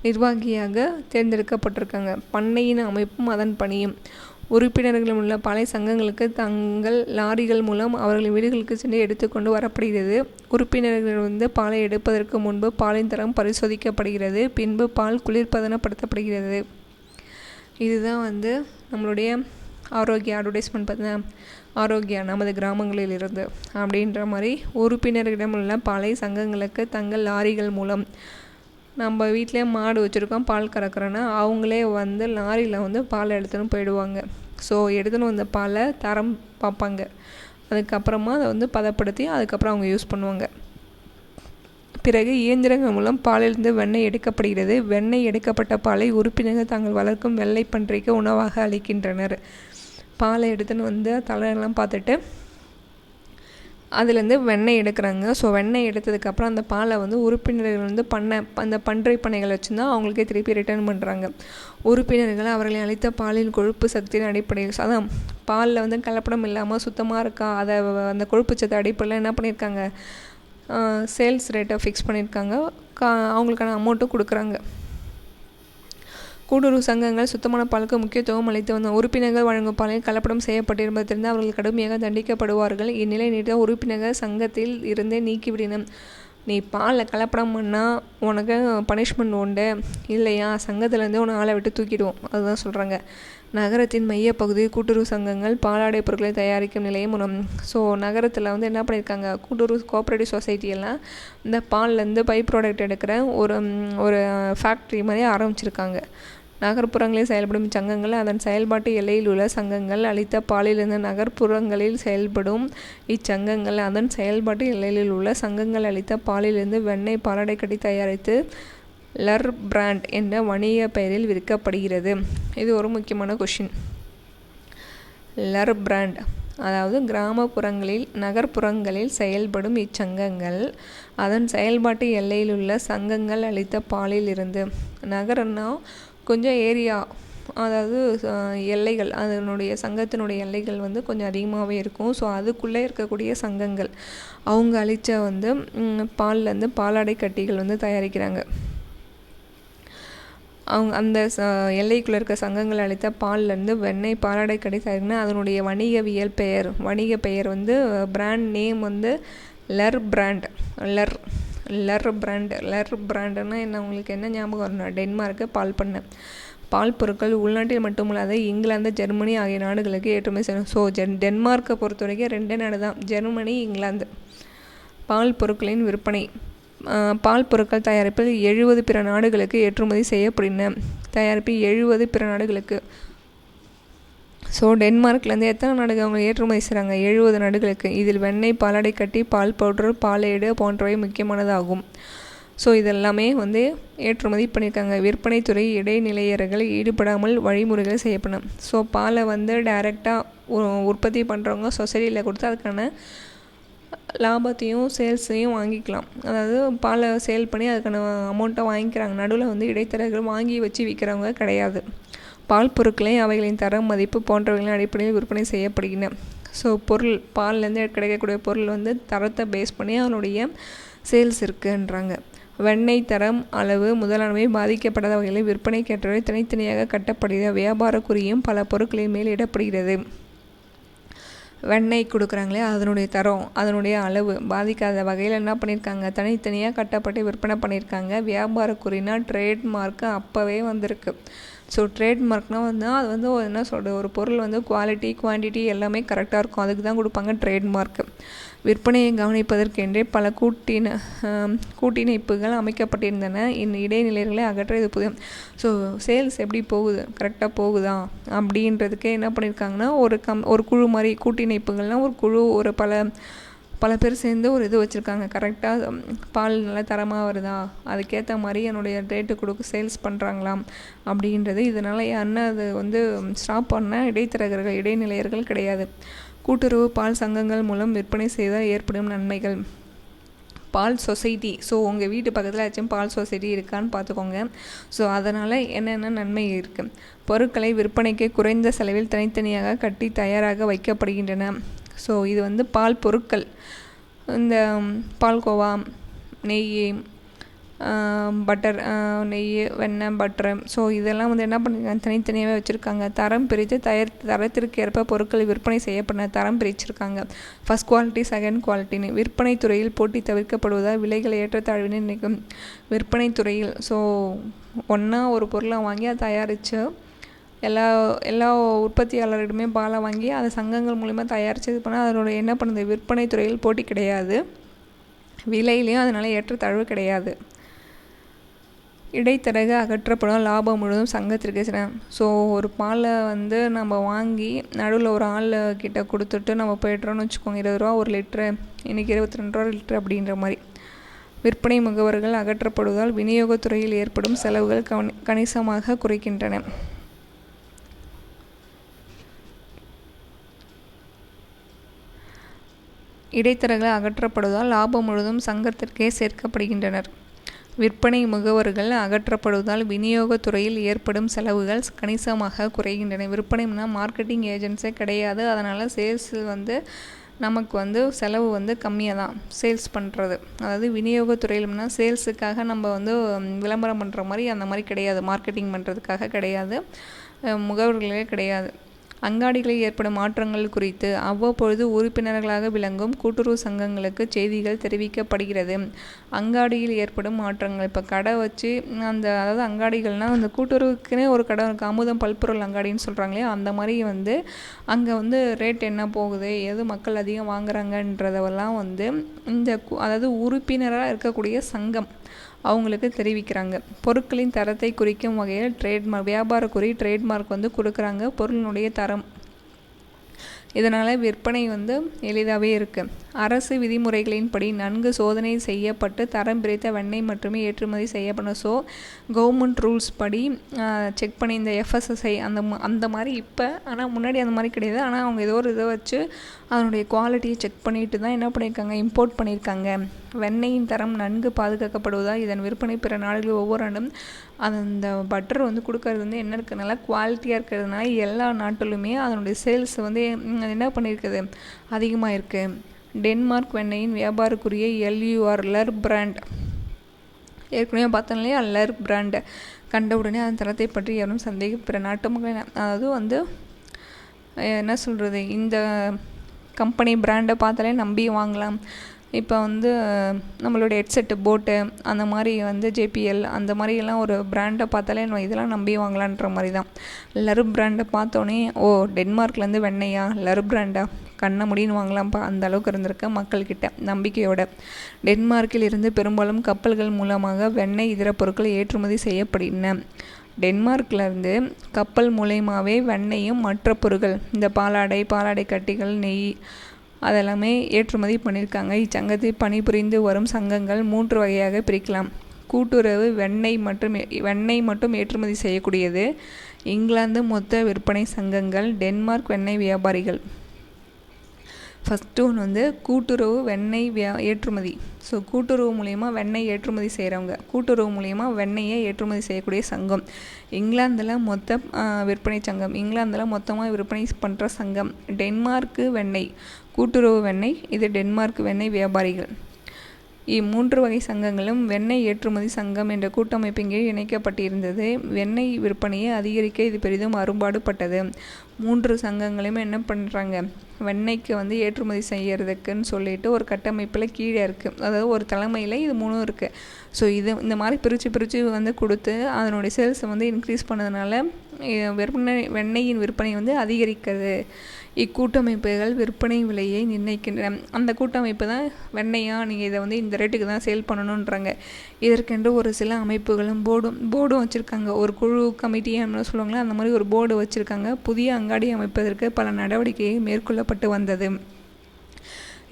நிர்வாகியாக தேர்ந்தெடுக்கப்பட்டிருக்காங்க. பண்ணையின் அமைப்பும் அதன் பணியும். உறுப்பினர்களும் உள்ள பாலை சங்கங்களுக்கு தங்கள் லாரிகள் மூலம் அவர்களின் வீடுகளுக்கு சென்று எடுத்துக்கொண்டு வரப்படுகிறது. உறுப்பினர்கள் பாலை எடுப்பதற்கு முன்பு பாலின் தரம் பரிசோதிக்கப்படுகிறது. பின்பு பால் குளிர்பதனப்படுத்தப்படுகிறது. இதுதான் நம்மளுடைய ஆரோக்கிய அட்வர்டைஸ்மெண்ட் பார்த்தீங்கன்னா, ஆரோக்கியா நமது கிராமங்களில் இருந்து அப்படின்ற மாதிரி உறுப்பினர்களிடம் உள்ள பாலை சங்கங்களுக்கு தங்கள் லாரிகள் மூலம். நம்ம வீட்டிலே மாடு வச்சுருக்கோம், பால் கறக்கிறோன்னா அவங்களே லாரியில் பால் எடுத்துன்னு போயிடுவாங்க. ஸோ எடுத்துன்னு வந்த பாலை தரம் பார்ப்பாங்க. அதுக்கப்புறமா அதை பதப்படுத்தி அதுக்கப்புறம் அவங்க யூஸ் பண்ணுவாங்க. பிறகு இயந்திரங்கள் மூலம் பாலிலிருந்து வெண்ணெய் எடுக்கப்படுகிறது. வெண்ணெய் எடுக்கப்பட்ட பாலை உறுப்பினர்கள் தாங்கள் வளர்க்கும் வெள்ளை பன்றிக்கு உணவாக அளிக்கின்றனர். பாலை எடுத்துன்னு தலையெல்லாம் பார்த்துட்டு அதுலேருந்து வெண்ணெய் எடுக்கிறாங்க. ஸோ வெண்ணெய் எடுத்ததுக்கப்புறம் அந்த பாலை உறுப்பினர்கள் அந்த பன்றை பண்ணைகள் வச்சுருந்தா அவங்களுக்கே திருப்பி ரிட்டர்ன் பண்ணுறாங்க. உறுப்பினர்கள் அவர்களை அளித்த பாலின் கொழுப்பு சக்தியின் அடிப்படையில், அதான் பாலில் கலப்படம் இல்லாமல் சுத்தமாக இருக்கா, அதை அந்த கொழுப்பு சத்து அடிப்படையில் என்ன பண்ணியிருக்காங்க, சேல்ஸ் ரேட்டை ஃபிக்ஸ் பண்ணியிருக்காங்க, அவங்களுக்கான அமௌண்ட்டும் கொடுக்குறாங்க. கூட்டுறவு சங்கங்கள் சுத்தமான பாலுக்கு முக்கியத்துவம் அளித்து வந்த உறுப்பினர்கள் வழங்கும் பாலில் கலப்படம் செய்யப்பட்டிருப்பதிலிருந்து அவர்கள் கடுமையாக தண்டிக்கப்படுவார்கள். இந்நிலை நீடித்த உறுப்பினர்கள் சங்கத்தில் இருந்தே நீக்கிவிடணும். நீ பாலில் கலப்படம் பண்ணால் உனக்கு பனிஷ்மெண்ட் உண்டு, இல்லையா சங்கத்திலேருந்தே உன்னை ஆளை விட்டு தூக்கிடுவோம். அதுதான் சொல்கிறாங்க. நகரத்தின் மையப்பகுதியில் கூட்டுறவு சங்கங்கள் பாலாடை பொருட்களை தயாரிக்கும் நிலையம். ஸோ நகரத்தில் என்ன பண்ணியிருக்காங்க, கூட்டுறவு கோஆப்ரேட்டிவ் சொசைட்டியெல்லாம் இந்த பால்லேருந்து பை ப்ராடக்ட் எடுக்கிற ஒரு ஃபேக்ட்ரி மாதிரி ஆரம்பிச்சிருக்காங்க. நகர்ப்புறங்களில் செயல்படும் சங்கங்கள் அதன் செயல்பாட்டு எல்லையில் உள்ள சங்கங்கள் அளித்த பாலிலிருந்து நகர்ப்புறங்களில் செயல்படும் இச்சங்கங்கள் அதன் செயல்பாட்டு எல்லையில் உள்ள சங்கங்கள் அளித்த பாலிலிருந்து வெண்ணெய் பாலாடை கட்டி தயாரித்து லர் பிராண்ட் என்ற வணிக பெயரில் விற்கப்படுகிறது. இது ஒரு முக்கியமான கொஷின். லர் பிராண்ட் அதாவது கிராமப்புறங்களில் நகர்ப்புறங்களில் செயல்படும் இச்சங்கங்கள் அதன் செயல்பாட்டு எல்லையில் உள்ள சங்கங்கள் அளித்த பாலில் இருந்து. நகரம்னா கொஞ்சம் ஏரியா, அதாவது எல்லைகள், அதனுடைய சங்கத்தினுடைய எல்லைகள் கொஞ்சம் அதிகமாகவே இருக்கும். ஸோ அதுக்குள்ளே இருக்கக்கூடிய சங்கங்கள் அவங்க அளித்த பால்லேருந்து பாலாடை கட்டிகள் தயாரிக்கிறாங்க. அவங்க அந்த எல்லைக்குள்ளே இருக்க சங்கங்கள் அளித்த பால்லேருந்து வெண்ணெய் பாலாடை கட்டி தயாரிக்கணும். அதனுடைய வணிக பெயர் பிராண்ட் நேம் லர் பிராண்ட். லர் பிராண்டுன்னா என்ன, உங்களுக்கு என்ன ஞாபகம் வரணும், டென்மார்க்கு பால் பொருட்கள் உள்நாட்டில் மட்டுமல்லாத இங்கிலாந்து ஜெர்மனி ஆகிய நாடுகளுக்கு ஏற்றுமதி செய்யணும். ஸோ டென்மார்க்கை பொறுத்த வரைக்கும் 2 நாடு தான், ஜெர்மனி இங்கிலாந்து. பால் பொருட்களின் விற்பனை பால் பொருட்கள் தயாரிப்பில் 70 பிற நாடுகளுக்கு ஏற்றுமதி செய்யப்படுகின்றன. தயாரிப்பு 70 பிற நாடுகளுக்கு. ஸோ டென்மார்க்லேருந்து எத்தனை நாடுகள் அவங்க ஏற்றுமதி செய்கிறாங்க? 70 நாடுகளுக்கு. இதில் வெண்ணெய், பாலாடை கட்டி, பால் பவுடர், பாலேடு போன்றவை முக்கியமானதாகும். ஸோ இதெல்லாமே வந்து ஏற்றுமதி பண்ணியிருக்காங்க. விற்பனை துறை இடைநிலையர்கள் ஈடுபடாமல் வழிமுறைகள் செய்யப்படும். ஸோ பாலை வந்து டைரெக்டாக உற்பத்தி பண்ணுறவங்க சொசைட்டியில் கொடுத்து அதுக்கான லாபத்தையும் சேல்ஸையும் வாங்கிக்கலாம். அதாவது பாலை சேல் பண்ணி அதுக்கான அமௌண்ட்டை வாங்கிக்கிறாங்க. நடுவில் வந்து இடைத்தரகர்கள் வாங்கி வச்சு விற்கிறவங்க கிடையாது. பால் பொருட்களை அவைகளின் தரம், மதிப்பு போன்றவைகளின் அடிப்படையில் விற்பனை செய்யப்படுகின்றன. ஸோ பால்லேருந்து கிடைக்கக்கூடிய பொருள் வந்து தரத்தை பேஸ் பண்ணி அதனுடைய சேல்ஸ் இருக்குன்றாங்க. வெண்ணெய் தரம், அளவு முதலானவை பாதிக்கப்படாத வகையில் விற்பனைக்கேற்றவை தனித்தனியாக கட்டப்படுகிற வியாபார குறியும் பல பொருட்களின் மேல் இடப்படுகிறது. வெண்ணெய் கொடுக்குறாங்களே அதனுடைய தரம், அதனுடைய அளவு பாதிக்காத வகையில் என்ன பண்ணியிருக்காங்க? தனித்தனியாக கட்டப்பட்டு விற்பனை பண்ணியிருக்காங்க. வியாபார குறினா ட்ரேட்மார்க்கு அப்போவே வந்திருக்கு. ஸோ ட்ரேட்மார்க்னால் வந்து அது வந்து என்ன சொல்கிறது, ஒரு பொருள் வந்து குவாலிட்டி, குவான்டிட்டி எல்லாமே கரெக்டாக இருக்கும், அதுக்கு தான் கொடுப்பாங்க ட்ரேட்மார்க்கு. விற்பனையை கவனிப்பதற்கென்றே பல கூட்டிணைப்புகள் அமைக்கப்பட்டிருந்தன. இடைநிலைகளை அகற்ற இது புதிய. ஸோ சேல்ஸ் எப்படி போகுது, கரெக்டாக போகுதா அப்படின்றதுக்கே என்ன பண்ணியிருக்காங்கன்னா ஒரு குழு மாதிரி கூட்டிணைப்புகள்னால் ஒரு குழு, ஒரு பல பேர் சேர்ந்து ஒரு இது வச்சுருக்காங்க. கரெக்டாக பால் நல்லா தரமாக வருதா, அதுக்கேற்ற மாதிரி என்னுடைய ரேட்டு கொடுக்க சேல்ஸ் பண்ணுறாங்களாம் அப்படின்றது. இதனால் யாருன்னா அது வந்து ஸ்டாப் பண்ண இடைத்தரகர்கள், இடைநிலையர்கள் கிடையாது. கூட்டுறவு பால் சங்கங்கள் மூலம் விற்பனை செய்தால் ஏற்படும் நன்மைகள். பால் சொசைட்டி, ஸோ உங்கள் வீட்டு பக்கத்தில் ஆச்சும் பால் சொசைட்டி இருக்கான்னு பார்த்துக்கோங்க. ஸோ அதனால் என்னென்ன நன்மை இருக்குது? பொருட்களை விற்பனைக்கு குறைந்த செலவில் தனித்தனியாக கட்டி தயாராக வைக்கப்படுகின்றன. ஸோ இது வந்து பால் பொருட்கள், இந்த பால்கோவா, நெய், பட்டர், நெய், வெண்ணெய், பட்டரு, ஸோ இதெல்லாம் வந்து என்ன பண்ணியிருக்காங்க, தனித்தனியாகவே வச்சுருக்காங்க. தரம் பிரித்து தரத்திற்கு ஏற்ப பொருட்கள் விற்பனை செய்யப்பட தரம் பிரிச்சிருக்காங்க. ஃபஸ்ட் குவாலிட்டி, செகண்ட் குவாலிட்டின்னு. விற்பனை துறையில் போட்டி தவிர்க்கப்படுவதால் விலைகளை ஏற்றத்தாழ்வினை நினைக்கும். விற்பனை துறையில் ஸோ ஒன்றா ஒரு பொருளை வாங்கி அதை தயாரித்து எல்லா உற்பத்தியாளர்கிட்டுமே பாலை வாங்கி அதை சங்கங்கள் மூலிமா தயாரித்து இது பண்ணால் அதனோட என்ன பண்ணுது, விற்பனை துறையில் போட்டி கிடையாது, விலையிலையும் அதனால் ஏற்றத்தாழ்வு கிடையாது. இடைத்தரக அகற்றப்படும், லாபம் முழுவதும் சங்கத்திற்கு. ஸோ ஒரு பாலை வந்து நம்ம வாங்கி நடுவில் ஒரு ஆள் கிட்ட கொடுத்துட்டு நம்ம போய்ட்றோன்னு வச்சுக்கோங்க, 20 ரூபா ஒரு லிட்ரு, இன்றைக்கி 22 ரூபா லிட்ரு அப்படின்ற மாதிரி. விற்பனை முகவர்கள் அகற்றப்படுவதால் விநியோகத்துறையில் ஏற்படும் செலவுகள் கணிசமாக குறைக்கின்றன. இடைத்தரகர்கள் அகற்றப்படுவதால் லாபம் முழுவதும் சங்கத்திற்கே சேர்க்கப்படுகின்றனர். விற்பனை முகவர்கள் அகற்றப்படுவதால் விநியோகத்துறையில் ஏற்படும் செலவுகள் கணிசமாக குறைகின்றன. விற்பனைனா மார்க்கெட்டிங் ஏஜென்ட்ஸே கிடையாது, அதனால் சேல்ஸ் வந்து நமக்கு வந்து செலவு வந்து கம்மியாக தான் சேல்ஸ் பண்ணுறது. அதாவது விநியோகத்துறையில்னா சேல்ஸுக்காக நம்ம வந்து விளம்பரம் பண்ணுற மாதிரி அந்த மாதிரி கிடையாது, மார்க்கெட்டிங் பண்ணுறதுக்காக கிடையாது, முகவர்களே கிடையாது. அங்காடிகளில் ஏற்படும் மாற்றங்கள் குறித்து அவ்வப்பொழுது உறுப்பினர்களாக விளங்கும் கூட்டுறவு சங்கங்களுக்கு செய்திகள் தெரிவிக்கப்படுகிறது. அங்காடியில் ஏற்படும் மாற்றங்கள், இப்போ கடை வச்சு அதாவது அங்காடிகள்னால் அந்த கூட்டுறவுக்குன்னே ஒரு கடை இருக்குது, அமுதம் பல்பொருள் அங்காடின்னு சொல்கிறாங்களே, அந்த மாதிரி வந்து அங்கே வந்து ரேட் என்ன போகுது, எது மக்கள் அதிகம் வாங்குறாங்கன்றதெல்லாம் வந்து அதாவது உறுப்பினராக இருக்கக்கூடிய சங்கம் அவங்களுக்கு தெரிவிக்கிறாங்க. பொருட்களின் தரத்தை குறிக்கும் வகையில் ட்ரேட்மார்க், வியாபார குறி ட்ரேட்மார்க் வந்து கொடுக்குறாங்க, பொருளினுடைய தரம். இதனால் விற்பனை வந்து எளிதாகவே இருக்குது. அரசு விதிமுறைகளின்படி நன்கு சோதனை செய்யப்பட்டு தரம் பிரித்த வெண்ணெய் மட்டுமே ஏற்றுமதி செய்யப்படும். ஸோ கவர்மெண்ட் ரூல்ஸ் படி செக் பண்ணி இந்த FSSAI அந்த மாதிரி இப்போ, ஆனால் முன்னாடி அந்த மாதிரி கிடையாது. ஆனால் அவங்க ஏதோ ஒரு இதை வச்சு அதனுடைய குவாலிட்டியை செக் பண்ணிட்டு தான் என்ன பண்ணியிருக்காங்க, இம்போர்ட் பண்ணியிருக்காங்க. வெண்ணெயின் தரம் நன்கு பாதுகாக்கப்படுவதால் இதன் விற்பனை பிற நாடுகளில் ஒவ்வொரு ஆண்டும் அந்த பட்டர் வந்து கொடுக்கறது வந்து என்ன இருக்குது, நல்லா குவாலிட்டியாக இருக்கிறதுனால எல்லா நாட்டிலுமே அதனுடைய சேல்ஸ் வந்து என்ன பண்ணியிருக்குது, அதிகமாக இருக்குது. டென்மார்க் வெண்ணெயின் வியாபாரக்குரிய LUR லர் பிராண்ட், ஏற்கனவே பார்த்தோம் இல்லையா, லர் பிராண்டை கண்ட உடனே அதன் தரத்தை பற்றி யாரும் பிற நாட்டு மக்கள் அதாவது வந்து என்ன சொல்கிறது, இந்த கம்பெனி பிராண்டை பார்த்தாலே நம்பி வாங்கலாம். இப்போ வந்து நம்மளோட ஹெட்செட்டு, போட்டு, அந்த மாதிரி வந்து JPL அந்த மாதிரியெல்லாம் ஒரு பிராண்டை பார்த்தாலே இதெல்லாம் நம்பி வாங்கலான்ற மாதிரி தான். லர் பிராண்டை பார்த்தோன்னே ஓ டென்மார்க்லேருந்து வெண்ணெயா, லர் பிராண்டா, கண்ண முடின்னு வாங்கலாம்ப்பா, அந்த அளவுக்கு இருந்திருக்க மக்கள்கிட்ட நம்பிக்கையோட. டென்மார்க்கில் இருந்து பெரும்பாலும் கப்பல்கள் மூலமாக வெண்ணெய் இதர பொருட்கள் ஏற்றுமதி செய்யப்படின. டென்மார்க்லேருந்து கப்பல் மூலயமாவே வெண்ணெயும் மற்ற பொருட்கள், இந்த பாலாடை கட்டிகள், நெய் அதெல்லாமே ஏற்றுமதி பண்ணியிருக்காங்க. இச்சங்கத்தில் பணிபுரிந்து வரும் சங்கங்கள் 3 வகையாக பிரிக்கலாம். கூட்டுறவு வெண்ணெய் மட்டும் ஏற்றுமதி செய்யக்கூடியது. இங்கிலாந்து மொத்த விற்பனை சங்கங்கள். டென்மார்க் வெண்ணெய் வியாபாரிகள். ஃபஸ்ட்டு ஒன்று வந்து கூட்டுறவு வெண்ணெய் ஏற்றுமதி. ஸோ கூட்டுறவு மூலயமா வெண்ணெய் ஏற்றுமதி செய்கிறவங்க, கூட்டுறவு மூலயமா வெண்ணெயை ஏற்றுமதி செய்யக்கூடிய சங்கம். இங்கிலாந்தில் மொத்த விற்பனை சங்கம், இங்கிலாந்தில் மொத்தமாக விற்பனை பண்ணுற சங்கம். டென்மார்க்கு வெண்ணெய் கூட்டுறவு வெண்ணெய், இது டென்மார்க் வெண்ணெய் வியாபாரிகள். 3 வகை சங்கங்களும் வெண்ணெய் ஏற்றுமதி சங்கம் என்ற கூட்டமைப்பின் கீழ் இணைக்கப்பட்டிருந்தது. வெண்ணெய் விற்பனையை அதிகரிக்க இது பெரிதும் அரும்பாடுபட்டது. 3 சங்கங்களும் என்ன பண்ணுறாங்க, வெண்ணெய்க்கு வந்து ஏற்றுமதி செய்யறதுக்குன்னு சொல்லிட்டு ஒரு கட்டமைப்பில் கீழே இருக்குது. அதாவது ஒரு தலைமையில் இது 3 இருக்குது. ஸோ இந்த மாதிரி பிரித்து வந்து கொடுத்து அதனுடைய சேல்ஸை வந்து இன்க்ரீஸ் பண்ணதுனால வெண்ணெயின் விற்பனை வந்து அதிகரிக்கிறது. இக்கூட்டமைப்புகள் விற்பனை விலையை நிர்ணயிக்கின்றன. அந்த கூட்டமைப்பு தான் வெண்ணெயாக நீங்கள் இதை வந்து இந்த ரேட்டுக்கு தான் சேல் பண்ணணுன்றாங்க. இதற்கென்று ஒரு சில அமைப்புகளும் போர்டும் வச்சுருக்காங்க. ஒரு குழு கமிட்டின்னு சொல்லுவாங்களே, அந்த மாதிரி ஒரு போர்டு வச்சுருக்காங்க. புதிய அங்காடி அமைப்பதற்கு பல நடவடிக்கைகள் மேற்கொள்ளப்பட்டு வந்தது.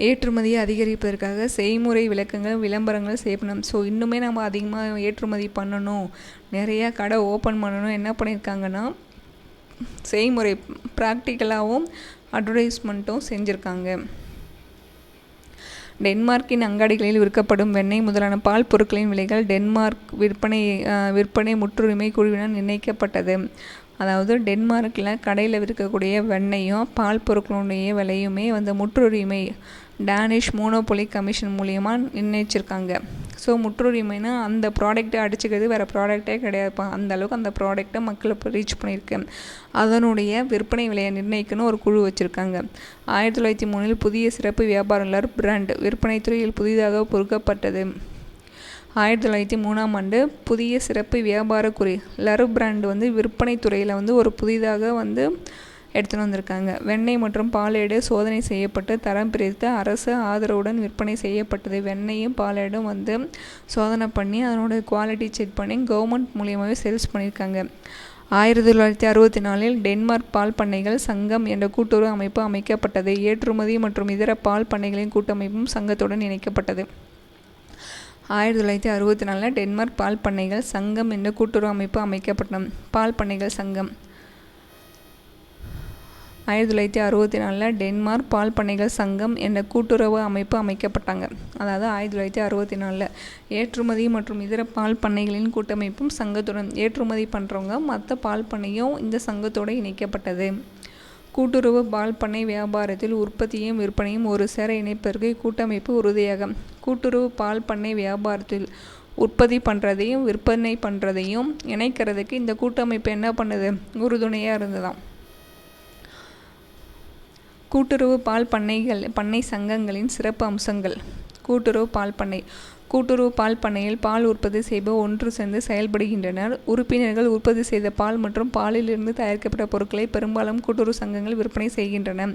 ஏற்றுமதியை அதிகரிப்பதற்காக செய்முறை விளக்கங்கள் விளம்பரங்கள் செய்யப்படும். ஸோ இன்னுமே நம்ம அதிகமாக ஏற்றுமதி பண்ணணும், நிறையா கடை ஓப்பன் பண்ணணும். என்ன பண்ணியிருக்காங்கன்னா செய்முறை ப்ராக்டிக்கலாகவும் அட்வர்டைஸ்மெண்ட்டும் செஞ்சுருக்காங்க. டென்மார்க்கின் அங்காடிகளில் விற்கப்படும் வெண்ணெய் முதலான பால் பொருட்களின் விலைகள் டென்மார்க் விற்பனை முற்றுரிமை குழுவினால் நிர்ணயிக்கப்பட்டது. அதாவது டென்மார்க்கில் கடையில் விற்கக்கூடிய வெண்ணெயும் பால் பொருட்களுடைய விலையுமே வந்து முற்றுரிமை டேனிஷ் மோனோபொலி கமிஷன் மூலியமாக நிர்ணயிச்சிருக்காங்க. ஸோ முற்றுரிமைனா அந்த ப்ராடக்ட்டை அடிச்சுக்கிறது வேறு ப்ராடக்டே கிடையாதுப்பா. அந்த அளவுக்கு அந்த ப்ராடக்டை மக்களை ரீச் பண்ணியிருக்கேன். அதனுடைய விற்பனை விலையை நிர்ணயிக்கணும் ஒரு குழு வச்சுருக்காங்க. 1903 புதிய சிறப்பு வியாபாரம் லர் பிராண்ட் விற்பனை துறையில் புதிதாக பொறுக்கப்பட்டது. 1903ஆம் ஆண்டு புதிய சிறப்பு வியாபார குறி லர் பிராண்ட் வந்து விற்பனை துறையில் வந்து ஒரு புதிதாக வந்து எடுத்துகிட்டு வந்திருக்காங்க. வெண்ணெய் மற்றும் பாலேடு சோதனை செய்யப்பட்டு தரம் பிரித்து அரசு ஆதரவுடன் விற்பனை செய்யப்பட்டது. வெண்ணெயும் பாலேடும் வந்து சோதனை பண்ணி அதனோட குவாலிட்டி செக் பண்ணி கவர்மெண்ட் மூலியமாகவே சேல்ஸ் பண்ணியிருக்காங்க. 1964 டென்மார்க் பால் பண்ணைகள் சங்கம் என்ற கூட்டுறவு அமைப்பு அமைக்கப்பட்டது. ஏற்றுமதி மற்றும் இதர பால் பண்ணைகளின் கூட்டமைப்பும் சங்கத்துடன் இணைக்கப்பட்டது. 1964 டென்மார்க் பால் பண்ணைகள் சங்கம் என்ற கூட்டுறவு அமைப்பு அமைக்கப்பட்டது. பால் பண்ணைகள் சங்கம் 1964 டென்மார்க் பால் பண்ணைகள் சங்கம் என்ற கூட்டுறவு அமைப்பு அமைக்கப்பட்டாங்க. அதாவது 1964 ஏற்றுமதி மற்றும் இதர பால் பண்ணைகளின் கூட்டமைப்பும் சங்கத்துடன், ஏற்றுமதி பண்ணுறவங்க மற்ற பால் பண்ணையும் இந்த சங்கத்தோடு இணைக்கப்பட்டது. கூட்டுறவு பால் பண்ணை வியாபாரத்தில் உற்பத்தியும் விற்பனையும் ஒரு சேர இணைப்பதற்கு கூட்டமைப்பு உறுதியாக. கூட்டுறவு பால் பண்ணை வியாபாரத்தில் உற்பத்தி பண்ணுறதையும் விற்பனை பண்ணுறதையும் இணைக்கிறதுக்கு இந்த கூட்டமைப்பு என்ன பண்ணுது, உறுதுணையாக இருந்ததாம். கூட்டுறவு பால் பண்ணை சங்கங்களின் சிறப்பு அம்சங்கள். கூட்டுறவு பால் பண்ணையில் பால் உற்பத்தி செய்பவர் ஒன்று சேர்ந்து செயல்படுகின்றனர். உறுப்பினர்கள் உற்பத்தி செய்த பால் மற்றும் பாலிலிருந்து தயாரிக்கப்பட்ட பொருட்களை பெரும்பாலும் கூட்டுறவு சங்கங்கள் விற்பனை செய்கின்றன.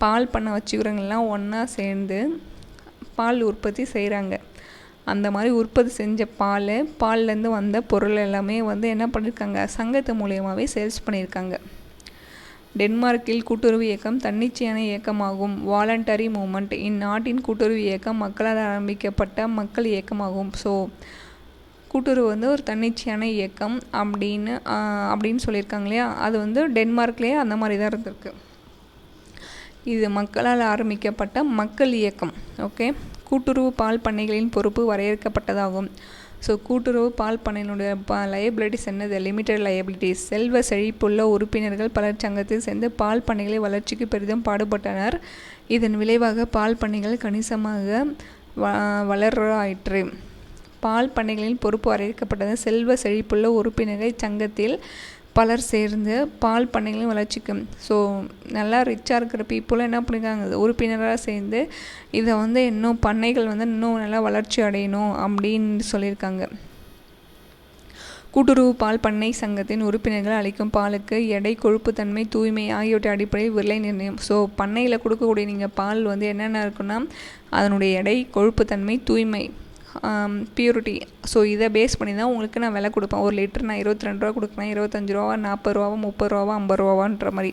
பால் பண்ணை வச்சுக்கிறவங்கெல்லாம் ஒன்றா சேர்ந்து பால் உற்பத்தி செய்கிறாங்க. அந்த மாதிரி உற்பத்தி செஞ்ச பால்லேருந்து வந்த பொருள் எல்லாமே வந்து என்ன பண்ணியிருக்காங்க, சங்கத்து மூலியமாகவே சேல்ஸ் பண்ணியிருக்காங்க. டென்மார்க்கில் கூட்டுறவு இயக்கம் தன்னிச்சையான இயக்கமாகும். வாலண்டரி மூமெண்ட் இந்நாட்டின் கூட்டுறவு இயக்கம் மக்களால் ஆரம்பிக்கப்பட்ட மக்கள் இயக்கமாகும். ஸோ கூட்டுறவு வந்து ஒரு தன்னிச்சையான இயக்கம் அப்படின்னு சொல்லியிருக்காங்க இல்லையா, அது வந்து டென்மார்க்லேயே அந்த மாதிரி தான் இருந்திருக்கு. இது மக்களால் ஆரம்பிக்கப்பட்ட மக்கள் இயக்கம். ஓகே, கூட்டுறவு பால் பண்ணைகளின் பொறுப்பு வரையறுக்கப்பட்டதாகும். ஸோ கூட்டுறவு பால் பண்ணையினுடைய லயபிலிட்டிஸ் என்னது, லிமிட்டட் லயபிலிட்டிஸ். செல்வ செழிப்புள்ள உறுப்பினர்கள் பலர் சங்கத்தில் சேர்ந்து பால் பண்ணைகளை வளர்ச்சிக்கு பெரிதும் பாடுபட்டனர். இதன் விளைவாக பால் பண்ணைகள் கணிசமாக வளராயிற்று. பால் பண்ணைகளின் பொறுப்பு வரையறுக்கப்பட்டது. செல்வ செழிப்புள்ள உறுப்பினர்கள் சங்கத்தில் பலர் சேர்ந்து பால் பண்ணைகளையும் வளர்ச்சிக்கும். ஸோ நல்லா ரிச்சாக இருக்கிற பீப்புளும் என்ன பண்ணியிருக்காங்க, உறுப்பினராக சேர்ந்து இதை வந்து இன்னும் பண்ணைகள் வந்து இன்னும் நல்லா வளர்ச்சி அடையணும் அப்படின்னு சொல்லியிருக்காங்க. கூட்டுறவு பால் பண்ணை சங்கத்தின் உறுப்பினர்கள் அளிக்கும் பாலுக்கு எடை, கொழுப்புத்தன்மை, தூய்மை ஆகியவற்றை அடிப்படையில் விலை நிர்ணயம். ஸோ பண்ணையில் கொடுக்கக்கூடிய நீங்கள் பால் வந்து என்னென்ன இருக்குன்னா அதனுடைய எடை, கொழுப்புத்தன்மை, தூய்மை, பியூரிட்டி. ஸோ இதை பேஸ் பண்ணி தான் உங்களுக்கு நான் விலை கொடுப்பேன். ஒரு லிட்டர் நான் 22 ரூபா கொடுக்குறேன், 25 ரூபா, 40 ரூபாவா, 30 ரூபாவா, 50 ரூபான்ற மாதிரி.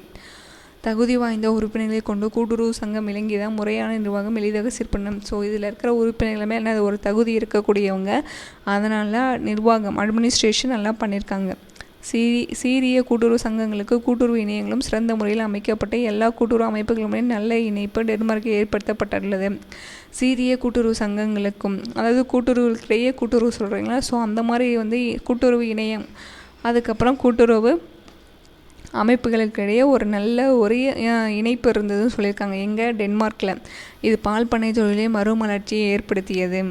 தகுதி வாய்ந்த உறுப்பினர்களை கொண்டு கூட்டுறவு சங்கம் விளங்கியதான் முறையான நிர்வாகம் எளிதாக சிற்பணும். ஸோ இதில் இருக்கிற உறுப்பினர்களுமே என்ன ஒரு தகுதி இருக்கக்கூடியவங்க, அதனால் நிர்வாகம் அட்மினிஸ்ட்ரேஷன் நல்லா பண்ணியிருக்காங்க. சீரிய கூட்டுறவு சங்கங்களுக்கு கூட்டுறவு இணையங்களும் சிறந்த முறையில் அமைக்கப்பட்ட எல்லா கூட்டுறவு அமைப்புகளுமே நல்ல இணைப்பு டென்மார்க்கில் ஏற்படுத்தப்பட்டுள்ளது. சீரிய கூட்டுறவு சங்கங்களுக்கும், அதாவது கூட்டுறவுக்கிடையே கூட்டுறவு சொல்கிறீங்களா, ஸோ அந்த மாதிரி வந்து கூட்டுறவு இணையம், அதுக்கப்புறம் கூட்டுறவு அமைப்புகளுக்கிடையே ஒரு நல்ல இணைப்பு இருந்ததுன்னு சொல்லியிருக்காங்க. எங்கே? டென்மார்க்கில். இது பால் பண்ணை தொழிலை மறுமலர்ச்சியை ஏற்படுத்தியது.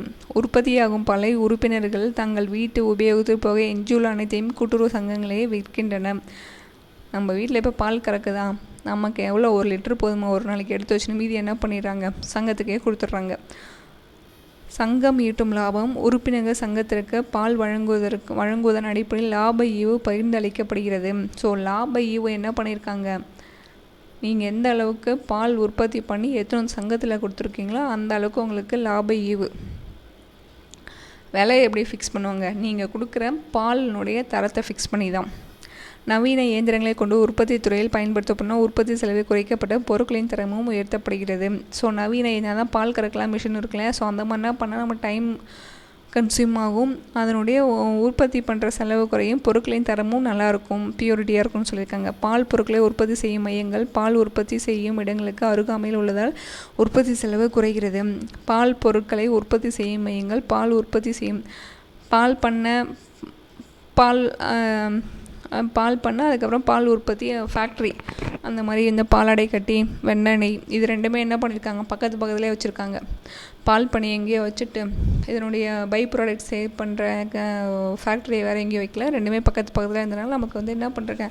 உற்பத்தியாகும் பாலை உறுப்பினர்கள் தங்கள் வீட்டு உபயோகத்து போக எஞ்சியுள்ள அனைத்தையும் கூட்டுறவு சங்கங்களே விற்கின்றன. நம்ம வீட்டில் இப்போ பால் கறக்குதா, நமக்கு எவ்வளோ 1 லிட்டர் போதுமா ஒரு நாளைக்கு எடுத்து வச்சுன்னு மீதி என்ன பண்ணிடுறாங்க, சங்கத்துக்கே கொடுத்துட்றாங்க. சங்கம் ஈட்டும் லாபம் உறுப்பினர்கள் சங்கத்திற்கு பால் வழங்குவதன் அடிப்படையில் லாப ஈவு பகிர்ந்தளிக்கப்படுகிறது. ஸோ லாப ஈவு என்ன பண்ணியிருக்காங்க, நீங்கள் எந்த அளவுக்கு பால் உற்பத்தி பண்ணி எத்தனை சங்கத்தில் கொடுத்துருக்கீங்களோ அந்த அளவுக்கு உங்களுக்கு லாப ஈவு. விலையை எப்படி ஃபிக்ஸ் பண்ணுவாங்க, நீங்கள் கொடுக்குற பாலினுடைய தரத்தை ஃபிக்ஸ் பண்ணி தான். நவீன இயந்திரங்களை கொண்டு உற்பத்தி துறையில் பயன்படுத்தப்படும் உற்பத்தி செலவை குறைக்கப்பட்ட பொருட்களின் தரமும் உயர்த்தப்படுகிறது. ஸோ நவீன தான் பால் கறக்கலாம் மிஷின் இருக்குல்ல, ஸோ அந்த மாதிரினா பண்ணால் நம்ம டைம் கன்சியூம் ஆகும், அதனுடைய உற்பத்தி பண்ணுற செலவு குறையும், பொருட்களின் தரமும் நல்லாயிருக்கும், பியூரிட்டியாக இருக்கும்னு சொல்லியிருக்காங்க. பால் பொருட்களை உற்பத்தி செய்யும் மையங்கள் பால் உற்பத்தி செய்யும் இடங்களுக்கு அருகாமையில் உள்ளதால் உற்பத்தி செலவு குறைகிறது. பால் பொருட்களை உற்பத்தி செய்யும் மையங்கள் பால் உற்பத்தி செய்யும் பால் பண்ண அதுக்கப்புறம் பால் உற்பத்தி ஃபேக்ட்ரி, அந்த மாதிரி இந்த பாலாடை கட்டி வெண்ணெய் இது ரெண்டுமே என்ன பண்ணியிருக்காங்க, பக்கத்துலேயே வச்சுருக்காங்க. பால் பண்ணி எங்கேயோ வச்சுட்டு இதனுடைய பை ப்ராடக்ட் சேவ் பண்ணுற ஃபேக்ட்ரியை வேறு எங்கேயும் வைக்கல, ரெண்டுமே பக்கத்தில் இருந்தனால நமக்கு வந்து என்ன பண்ணுறாங்க,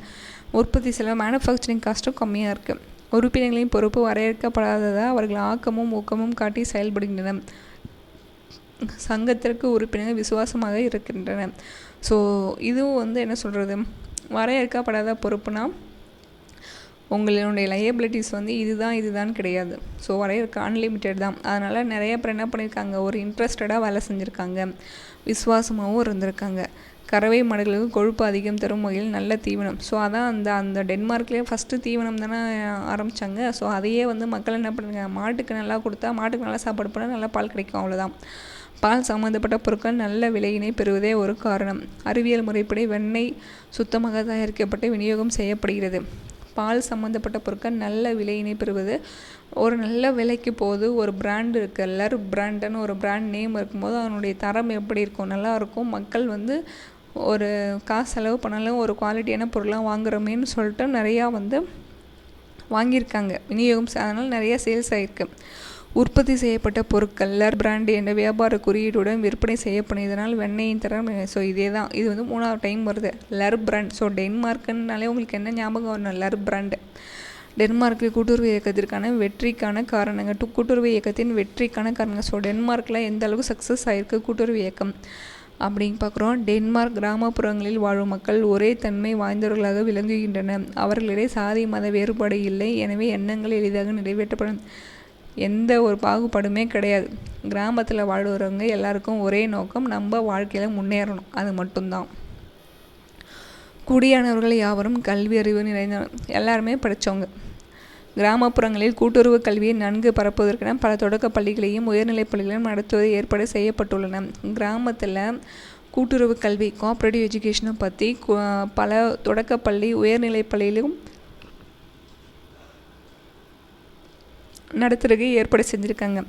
உற்பத்தி செலவு மேனுஃபேக்சரிங் காஸ்ட்டும் கம்மியாக இருக்குது. உறுப்பினர்களின் பொறுப்பு வரையறுக்கப்படாததாக அவர்கள் ஆக்கமும் ஊக்கமும் காட்டி செயல்படுகின்றன. சங்கத்திற்கு உறுப்பினர்கள் விசுவாசமாக இருக்கின்றன. ஸோ இதுவும் வந்து என்ன சொல்கிறது, வரையறுக்கப்படாத பொறுப்புனா உங்களுடைய லையபிலிட்டிஸ் வந்து இதுதான் கிடையாது. ஸோ வரையறுக்க அன்லிமிட்டெட் தான். அதனால் நிறைய பேர் என்ன பண்ணியிருக்காங்க, ஒரு இன்ட்ரெஸ்டடாக வேலை செஞ்சுருக்காங்க, விசுவாசமாகவும் இருந்திருக்காங்க. கறவை மாடுகளுக்கு கொழுப்பு அதிகம் தரும் வகையில் நல்ல தீவனம். ஸோ அதான் அந்த டென்மார்க்லேயே ஃபஸ்ட்டு தீவனம் தானே ஆரம்பித்தாங்க. ஸோ அதையே வந்து மக்கள் என்ன பண்ணுறாங்க, மாட்டுக்கு நல்லா கொடுத்தா மாட்டுக்கு நல்லா சாப்பாடு போனால் நல்லா பால் கிடைக்கும், அவ்வளோதான். பால் சம்மந்தப்பட்ட பொருட்கள் நல்ல விலையினை பெறுவதே ஒரு காரணம். அறிவியல் முறைப்படி வெண்ணெய் சுத்தமாக தயாரிக்கப்பட்டு விநியோகம் செய்யப்படுகிறது. பால் சம்மந்தப்பட்ட பொருட்கள் நல்ல விலையினை பெறுவது, ஒரு நல்ல விலைக்கு போது ஒரு பிராண்ட் இருக்குது, லர் பிராண்டுன்னு ஒரு பிராண்ட் நேம் இருக்கும்போது அதனுடைய தரம் எப்படி இருக்கும், நல்லாயிருக்கும். மக்கள் வந்து ஒரு காசு செலவு பண்ணாலும் ஒரு குவாலிட்டியான பொருளாக வாங்குகிறோமேன்னு சொல்லிட்டு நிறையா வந்து வாங்கியிருக்காங்க, விநியோகம். அதனால் நிறையா சேல்ஸ் ஆகிருக்கு. உற்பத்தி செய்யப்பட்ட பொருட்கள் லர் பிராண்டு என்ற வியாபார குறியீடுடன் விற்பனை செய்யப்படுவதனால் வெண்ணெயின் தரம். ஸோ இதே தான், இது வந்து 3வது டைம் வருது லர் பிராண்ட். ஸோ டென்மார்க்குனாலே உங்களுக்கு என்ன ஞாபகம் வரணும், லர் பிராண்டு. டென்மார்க்கில் கூட்டுறவு இயக்கத்திற்கான வெற்றிக்கான காரணங்கள், கூட்டுறவு இயக்கத்தின் வெற்றிக்கான காரணங்கள். ஸோ டென்மார்க்கில் எந்த அளவுக்கு சக்ஸஸ் ஆகிருக்கு கூட்டுறவு இயக்கம் அப்படின்னு பார்க்குறோம். டென்மார்க் கிராமப்புறங்களில் வாழும் மக்கள் ஒரே தன்மை வாய்ந்தவர்களாக விளங்குகின்றனர். அவர்களிடையே சாதி மத வேறுபாடு இல்லை, எனவே எண்ணங்கள் எளிதாக நிறைவேற்றப்படும். எந்த ஒரு பாகுபாடுமே கிடையாது. கிராமத்தில் வாழ்கிறவங்க எல்லாருக்கும் ஒரே நோக்கம், நம்ம வாழ்க்கையில் முன்னேறணும், அது மட்டும்தான். குடியானவர்கள் யாவரும் கல்வி அறிவு நிறைந்தவர், எல்லாருமே படித்தவங்க. கிராமப்புறங்களில் கூட்டுறவு கல்வியை நன்கு பரப்புவதற்கென பல தொடக்க பள்ளிகளையும் உயர்நிலைப் பள்ளிகளையும் நடத்துவது ஏற்பாடு செய்யப்பட்டுள்ளன. கிராமத்தில் கூட்டுறவு கல்வி கோஆப்ரேட்டிவ் எஜுகேஷனை பற்றி பல தொடக்கப்பள்ளி உயர்நிலைப் பள்ளியிலும் நடத்துறதுக்கு ஏற்பாடு செஞ்சுருக்காங்க.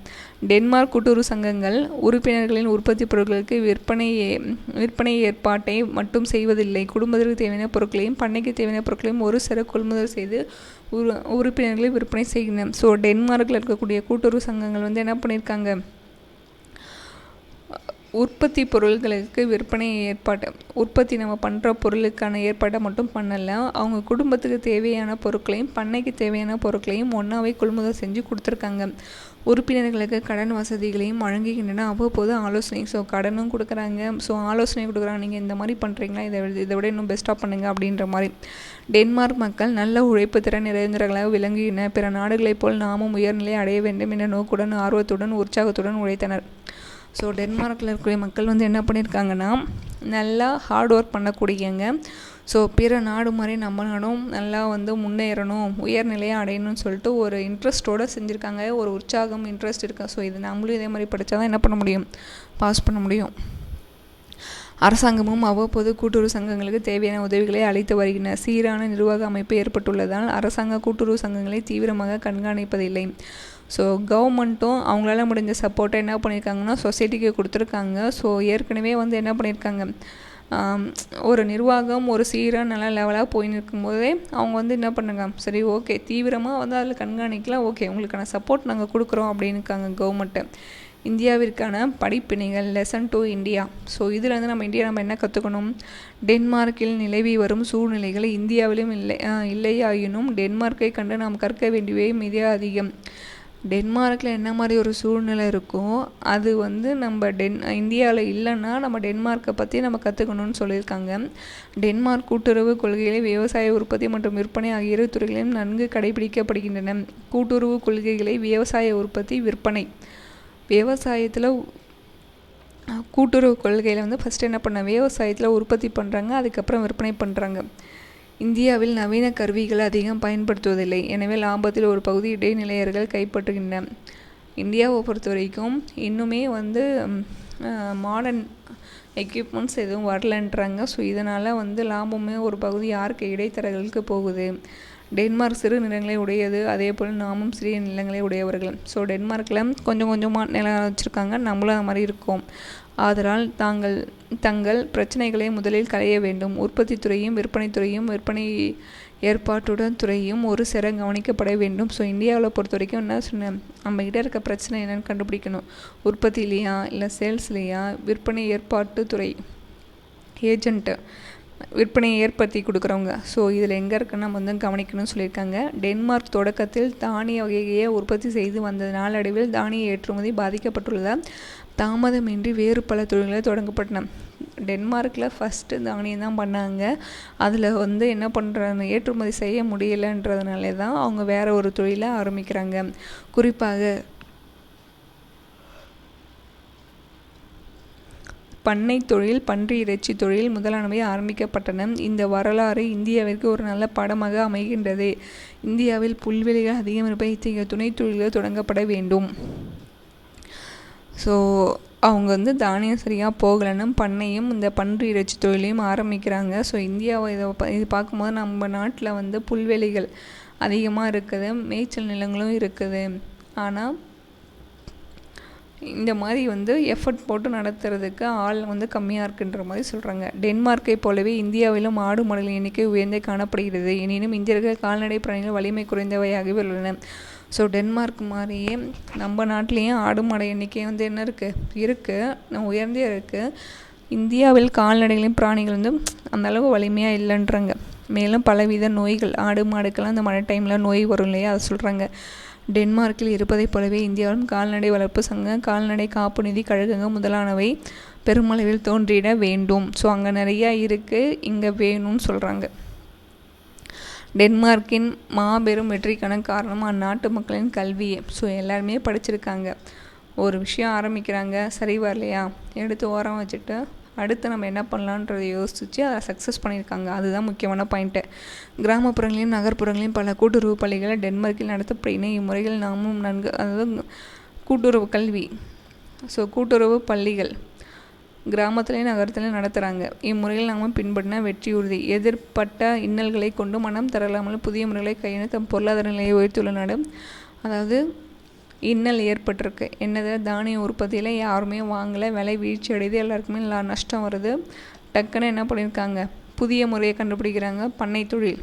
டென்மார்க் கூட்டுறவு சங்கங்கள் உறுப்பினர்களின் உற்பத்தி பொருட்களுக்கு விற்பனை ஏற்பாட்டை மட்டும் செய்வதில்லை. குடும்பத்திற்கு தேவையான பொருட்களையும் பண்ணைக்கு தேவையான பொருட்களையும் ஒரு சில கொள்முதல் செய்து உறுப்பினர்களை விற்பனை செய்கின்றன. ஸோ டென்மார்க்கில் இருக்கக்கூடிய கூட்டுறவு சங்கங்கள் வந்து என்ன பண்ணியிருக்காங்க, உற்பத்தி பொருட்களுக்கு விற்பனை ஏற்பாட்டை, உற்பத்தி நம்ம பண்ணுற பொருளுக்கான ஏற்பாட்டை மட்டும் பண்ணலை, அவங்க குடும்பத்துக்கு தேவையான பொருட்களையும் பண்ணைக்கு தேவையான பொருட்களையும் ஒன்றாவே கொள்முதல் செஞ்சு கொடுத்துருக்காங்க. உறுப்பினர்களுக்கு கடன் வசதிகளையும் வழங்குகின்றன. அவ்வப்போது ஆலோசனை, ஸோ கடனும் கொடுக்குறாங்க, ஸோ ஆலோசனை கொடுக்குறாங்க, நீங்கள் இந்த மாதிரி பண்ணுறீங்களா, இதை விட இன்னும் பெஸ்ட்டாக பண்ணுங்கள் அப்படின்ற மாதிரி. டென்மார்க் மக்கள் நல்ல உழைப்பு திறன் நிறைந்தவர்களாக விளங்குகின்றனர். பிற நாடுகளைப் போல் நாமும் உயர்நிலை அடைய வேண்டும் என்ற நோக்குடன், ஆர்வத்துடன், உற்சாகத்துடன் உழைத்தனர். ஸோ டென்மார்க்கில் இருக்கக்கூடிய மக்கள் வந்து என்ன பண்ணியிருக்காங்கன்னா, நல்லா ஹார்ட் ஒர்க் பண்ணக்கூடியங்க. ஸோ பிற நாடு மாதிரி நம்ம நாடும் நல்லா வந்து முன்னேறணும், உயர்நிலையாக அடையணும்னு சொல்லிட்டு ஒரு இன்ட்ரெஸ்ட்டோடு செஞ்சுருக்காங்க. ஒரு உற்சாகம், இன்ட்ரெஸ்ட் இருக்கா. ஸோ இது நம்மளும் இதே மாதிரி படித்தா தான் என்ன பண்ண முடியும், பாஸ் பண்ண முடியும். அரசாங்கமும் அவ்வப்போது கூட்டுறவு சங்கங்களுக்கு தேவையான உதவிகளை அளித்து வருகின்றன. சீரான நிர்வாக அமைப்பு ஏற்பட்டுள்ளதால் அரசாங்க கூட்டுறவு சங்கங்களை தீவிரமாக கண்காணிப்பதில்லை. ஸோ கவர்மெண்ட்டும் அவங்களால முடிஞ்ச சப்போர்ட்டை என்ன பண்ணியிருக்காங்கன்னா சொசைட்டிக்கு கொடுத்துருக்காங்க. ஸோ ஏற்கனவே வந்து என்ன பண்ணியிருக்காங்க, ஒரு நிர்வாகம் ஒரு சீராக நல்ல லெவலாக போயின்னு இருக்கும்போதே அவங்க வந்து என்ன பண்ணுங்க, சரி ஓகே தீவிரமாக வந்து அதில் கண்காணிக்கலாம், ஓகே உங்களுக்கான சப்போர்ட் நாங்கள் கொடுக்குறோம் அப்படின்னுக்காங்க கவர்மெண்ட்டு. இந்தியாவிற்கான படிப்பினைகள் லெசன் 2 இந்தியா. ஸோ இதில் வந்து நம்ம என்ன கற்றுக்கணும், டென்மார்க்கில் நிலவி வரும் சூழ்நிலைகள் இந்தியாவிலும் இல்லையாயினும் டென்மார்க்கை கண்டு நாம் கற்க வேண்டியவை மிக அதிகம். டென்மார்க்கில் என்ன மாதிரி ஒரு சூழ்நிலை இருக்கோ அது வந்து நம்ம இந்தியாவில் இல்லைன்னா நம்ம டென்மார்க்கை பற்றி நம்ம கற்றுக்கணும்னு சொல்லியிருக்காங்க. டென்மார்க் கூட்டுறவு கொள்கைகளை விவசாய உற்பத்தி மற்றும் விற்பனை ஆகிய இரு துறைகளையும் நன்கு கடைபிடிக்கப்படுகின்றன. கூட்டுறவு கொள்கைகளை விவசாய உற்பத்தி விற்பனை. விவசாயத்தில் கூட்டுறவு கொள்கையில் வந்து ஃபஸ்ட்டு என்ன பண்ண, விவசாயத்தில் உற்பத்தி பண்ணுறாங்க, அதுக்கப்புறம் விற்பனை பண்ணுறாங்க. இந்தியாவில் நவீன கருவிகளை அதிகம் பயன்படுத்துவதில்லை, எனவே லாபத்தில் ஒரு பகுதி இடைநிலையர்கள் கைப்பற்றுகின்றன. இந்தியாவை பொறுத்த வரைக்கும் இன்னுமே வந்து மாடர்ன் எக்யூப்மெண்ட்ஸ் எதுவும் வரலன்றாங்க. ஸோ இதனால் வந்து லாபமே ஒரு பகுதி யாருக்கு, இடைத்தரகர்களுக்கு போகுது. டென்மார்க் சிறு நிலங்களை உடையது, அதே போல் நாமும் சிறிய நிலங்களை உடையவர்கள். ஸோ டென்மார்க்கில் கொஞ்சம் கொஞ்சமாக நிலம் வச்சுருக்காங்க, நம்மளும் அது மாதிரி இருக்கோம். ஆதலால் தங்கள் பிரச்சனைகளை முதலில் களைய வேண்டும். உற்பத்தி துறையும் விற்பனை துறையும் விற்பனை ஏற்பாட்டுடன் துறையும் ஒரு சிற கவனிக்கப்பட வேண்டும். ஸோ இந்தியாவில் பொறுத்த வரைக்கும் என்ன சொன்னேன், நம்மகிட்ட இருக்க பிரச்சனை என்னென்னு கண்டுபிடிக்கணும். உற்பத்திலையா இல்லை சேல்ஸ்லையா, விற்பனை ஏற்பாட்டு துறை ஏஜென்ட்டு, விற்பனையை ஏற்படுத்தி கொடுக்குறவங்க. ஸோ இதில் எங்கே இருக்குன்னு நம்ம வந்து கவனிக்கணும்னு சொல்லியிருக்காங்க. டென்மார்க் தொடக்கத்தில் தானிய வகையை உற்பத்தி செய்து வந்த நாளடைவில் தானிய ஏற்றுமதி பாதிக்கப்பட்டுள்ளதால் தாமதமின்றி வேறு பல தொழில்களை தொடங்கப்பட்டன. டென்மார்க்கில் ஃபஸ்ட்டு தானியம் தான் பண்ணாங்க, அதில் வந்து என்ன பண்ணுறாங்க, ஏற்றுமதி செய்ய முடியலைன்றதுனால தான் அவங்க வேறு ஒரு தொழிலை ஆரம்பிக்கிறாங்க. குறிப்பாக பண்ணை தொழில், பன்றி இறைச்சி தொழில் முதலானவை ஆரம்பிக்கப்பட்டன. இந்த வரலாறு இந்தியாவிற்கு ஒரு நல்ல பாடமாக அமைகின்றது. இந்தியாவில் புல்வெளிகள் அதிகம் இருப்ப இத்தகைய துணை தொழில்கள் தொடங்கப்பட வேண்டும். ஸோ அவங்க வந்து தானியம் சரியாக போகலைன்னு பண்ணையும் இந்த பன்றி இறைச்சி தொழிலையும் ஆரம்பிக்கிறாங்க. ஸோ இந்தியாவை இது பார்க்கும்போது நம்ம நாட்டில் வந்து புல்வெளிகள் அதிகமாக இருக்குது, மேய்ச்சல் நிலங்களும் இருக்குது. ஆனால் இந்த மாதிரி வந்து எஃபர்ட் போட்டு நடத்துறதுக்கு ஆள் வந்து கம்மியாக இருக்குன்ற மாதிரி சொல்கிறாங்க. டென்மார்க்கை போலவே இந்தியாவிலும் ஆடு மாடுகளின் எண்ணிக்கை உயர்ந்தே காணப்படுகிறது. எனினும் இந்தியர்கள் கால்நடை பிராணிகள் வலிமை குறைந்தவையாகவே உள்ளன. ஸோ டென்மார்க் மாதிரியே நம்ம நாட்டிலையும் ஆடு மாடு எண்ணிக்கை வந்து என்ன இருக்குது உயர்ந்தே இருக்குது. இந்தியாவில் கால்நடைகளின் பிராணிகள் வந்து அந்தளவு வலிமையாக இல்லைன்றாங்க. மேலும் பலவித நோய்கள், ஆடு மாடுக்கெல்லாம் இந்த மழை டைமில் நோய் வரும் இல்லையா, அதை சொல்கிறாங்க. டென்மார்க்கில் இருப்பதைப் போலவே இந்தியாவிலும் கால்நடை வளர்ப்பு சங்கம், கால்நடை காப்பு நிதி கழகங்கள் முதலானவை பெருமளவில் தோன்றிட வேண்டும். ஸோ அங்கே நிறையா இருக்குது, இங்கே வேணும்னு சொல்கிறாங்க. டென்மார்க்கின் மாபெரும் வெற்றிக்கான காரணம் அந்நாட்டு மக்களின் கல்வியே. ஸோ எல்லாருமே படிச்சிருக்காங்க, ஒரு விஷயம் ஆரம்பிக்கிறாங்க, சரி வரலையா எடுத்து ஓரம் வச்சுட்டு அடுத்து நம்ம என்ன பண்ணலான்றதை யோசிச்சு அதை சக்ஸஸ் பண்ணியிருக்காங்க. அதுதான் முக்கியமான பாயிண்ட்டு. கிராமப்புறங்களையும் நகர்ப்புறங்களையும் பல கூட்டுறவு பள்ளிகளை டென்மார்க்கில் நடத்தப்படுகின்றன. இம்முறைகள் நாமும் நன்கு, அதாவது கூட்டுறவு கல்வி, ஸோ கூட்டுறவு பள்ளிகள் கிராமத்துலேயும் நகரத்துலையும் நடத்துகிறாங்க. இம்முறையில் நாம் பின்பற்றின வெற்றி உறுதி. எதிர்பட்ட இன்னல்களை கொண்டு மனம் தரலாமல் புதிய முறைகளை கையாண்டு தம் பொருளாதார நிலையை உயர்த்தியுள்ள நாடு. அதாவது இன்னல் ஏற்பட்டிருக்கு, என்னது, தானிய உற்பத்தியில் யாருமே வாங்கலை, விலை வீழ்ச்சி அடையுது, எல்லாருக்குமே நஷ்டம் வருது. டக்குன்னு என்ன பண்ணியிருக்காங்க, புதிய முறையை கண்டுபிடிக்கிறாங்க, பண்ணை தொழில்.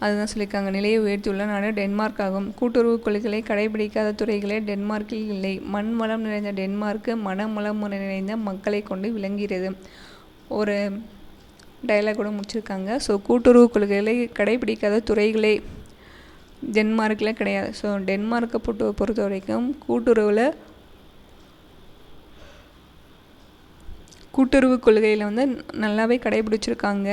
அதுதான் சொல்லியிருக்காங்க. நிலையை உயர்த்தியுள்ள நாடு டென்மார்க் ஆகும். கூட்டுறவு கொள்கைகளை கடைபிடிக்காத துறைகளே டென்மார்க்கில் இல்லை. மண் வளம் நிறைந்த டென்மார்க்கு மனவளம் நிறைந்த மக்களை கொண்டு விளங்குகிறது. ஒரு டைலாக் கூட முடிச்சிருக்காங்க. ஸோ கூட்டுறவு கொள்கைகளை கடைபிடிக்காத துறைகளே டென்மார்க்கில் கிடையாது. ஸோ டென்மார்க்கை பொறுத்த வரைக்கும் கூட்டுறவு கொள்கையில் வந்து நல்லாவே கடைபிடிச்சிருக்காங்க.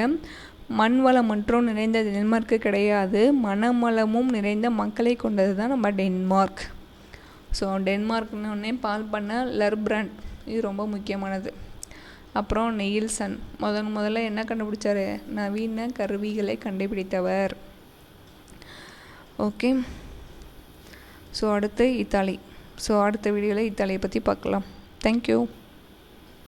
மண் வளம் மற்றும் நிறைந்த டென்மார்க்கு கிடையாது, மனவளமும் நிறைந்த மக்களை கொண்டது தான் நம்ம டென்மார்க். ஸோ டென்மார்க்னு பால் பண்ண லர்பிராண்ட், இது ரொம்ப முக்கியமானது. அப்புறம் நெயில்சன் முதல்ல என்ன கண்டுபிடிச்சாரு? நவீன கருவிகளை கண்டுபிடித்தவர். ஓகே. ஸோ அடுத்து இத்தாலி. ஸோ அடுத்த வீடியோவில் இத்தாலியை பற்றி பார்க்கலாம். தேங்க்யூ.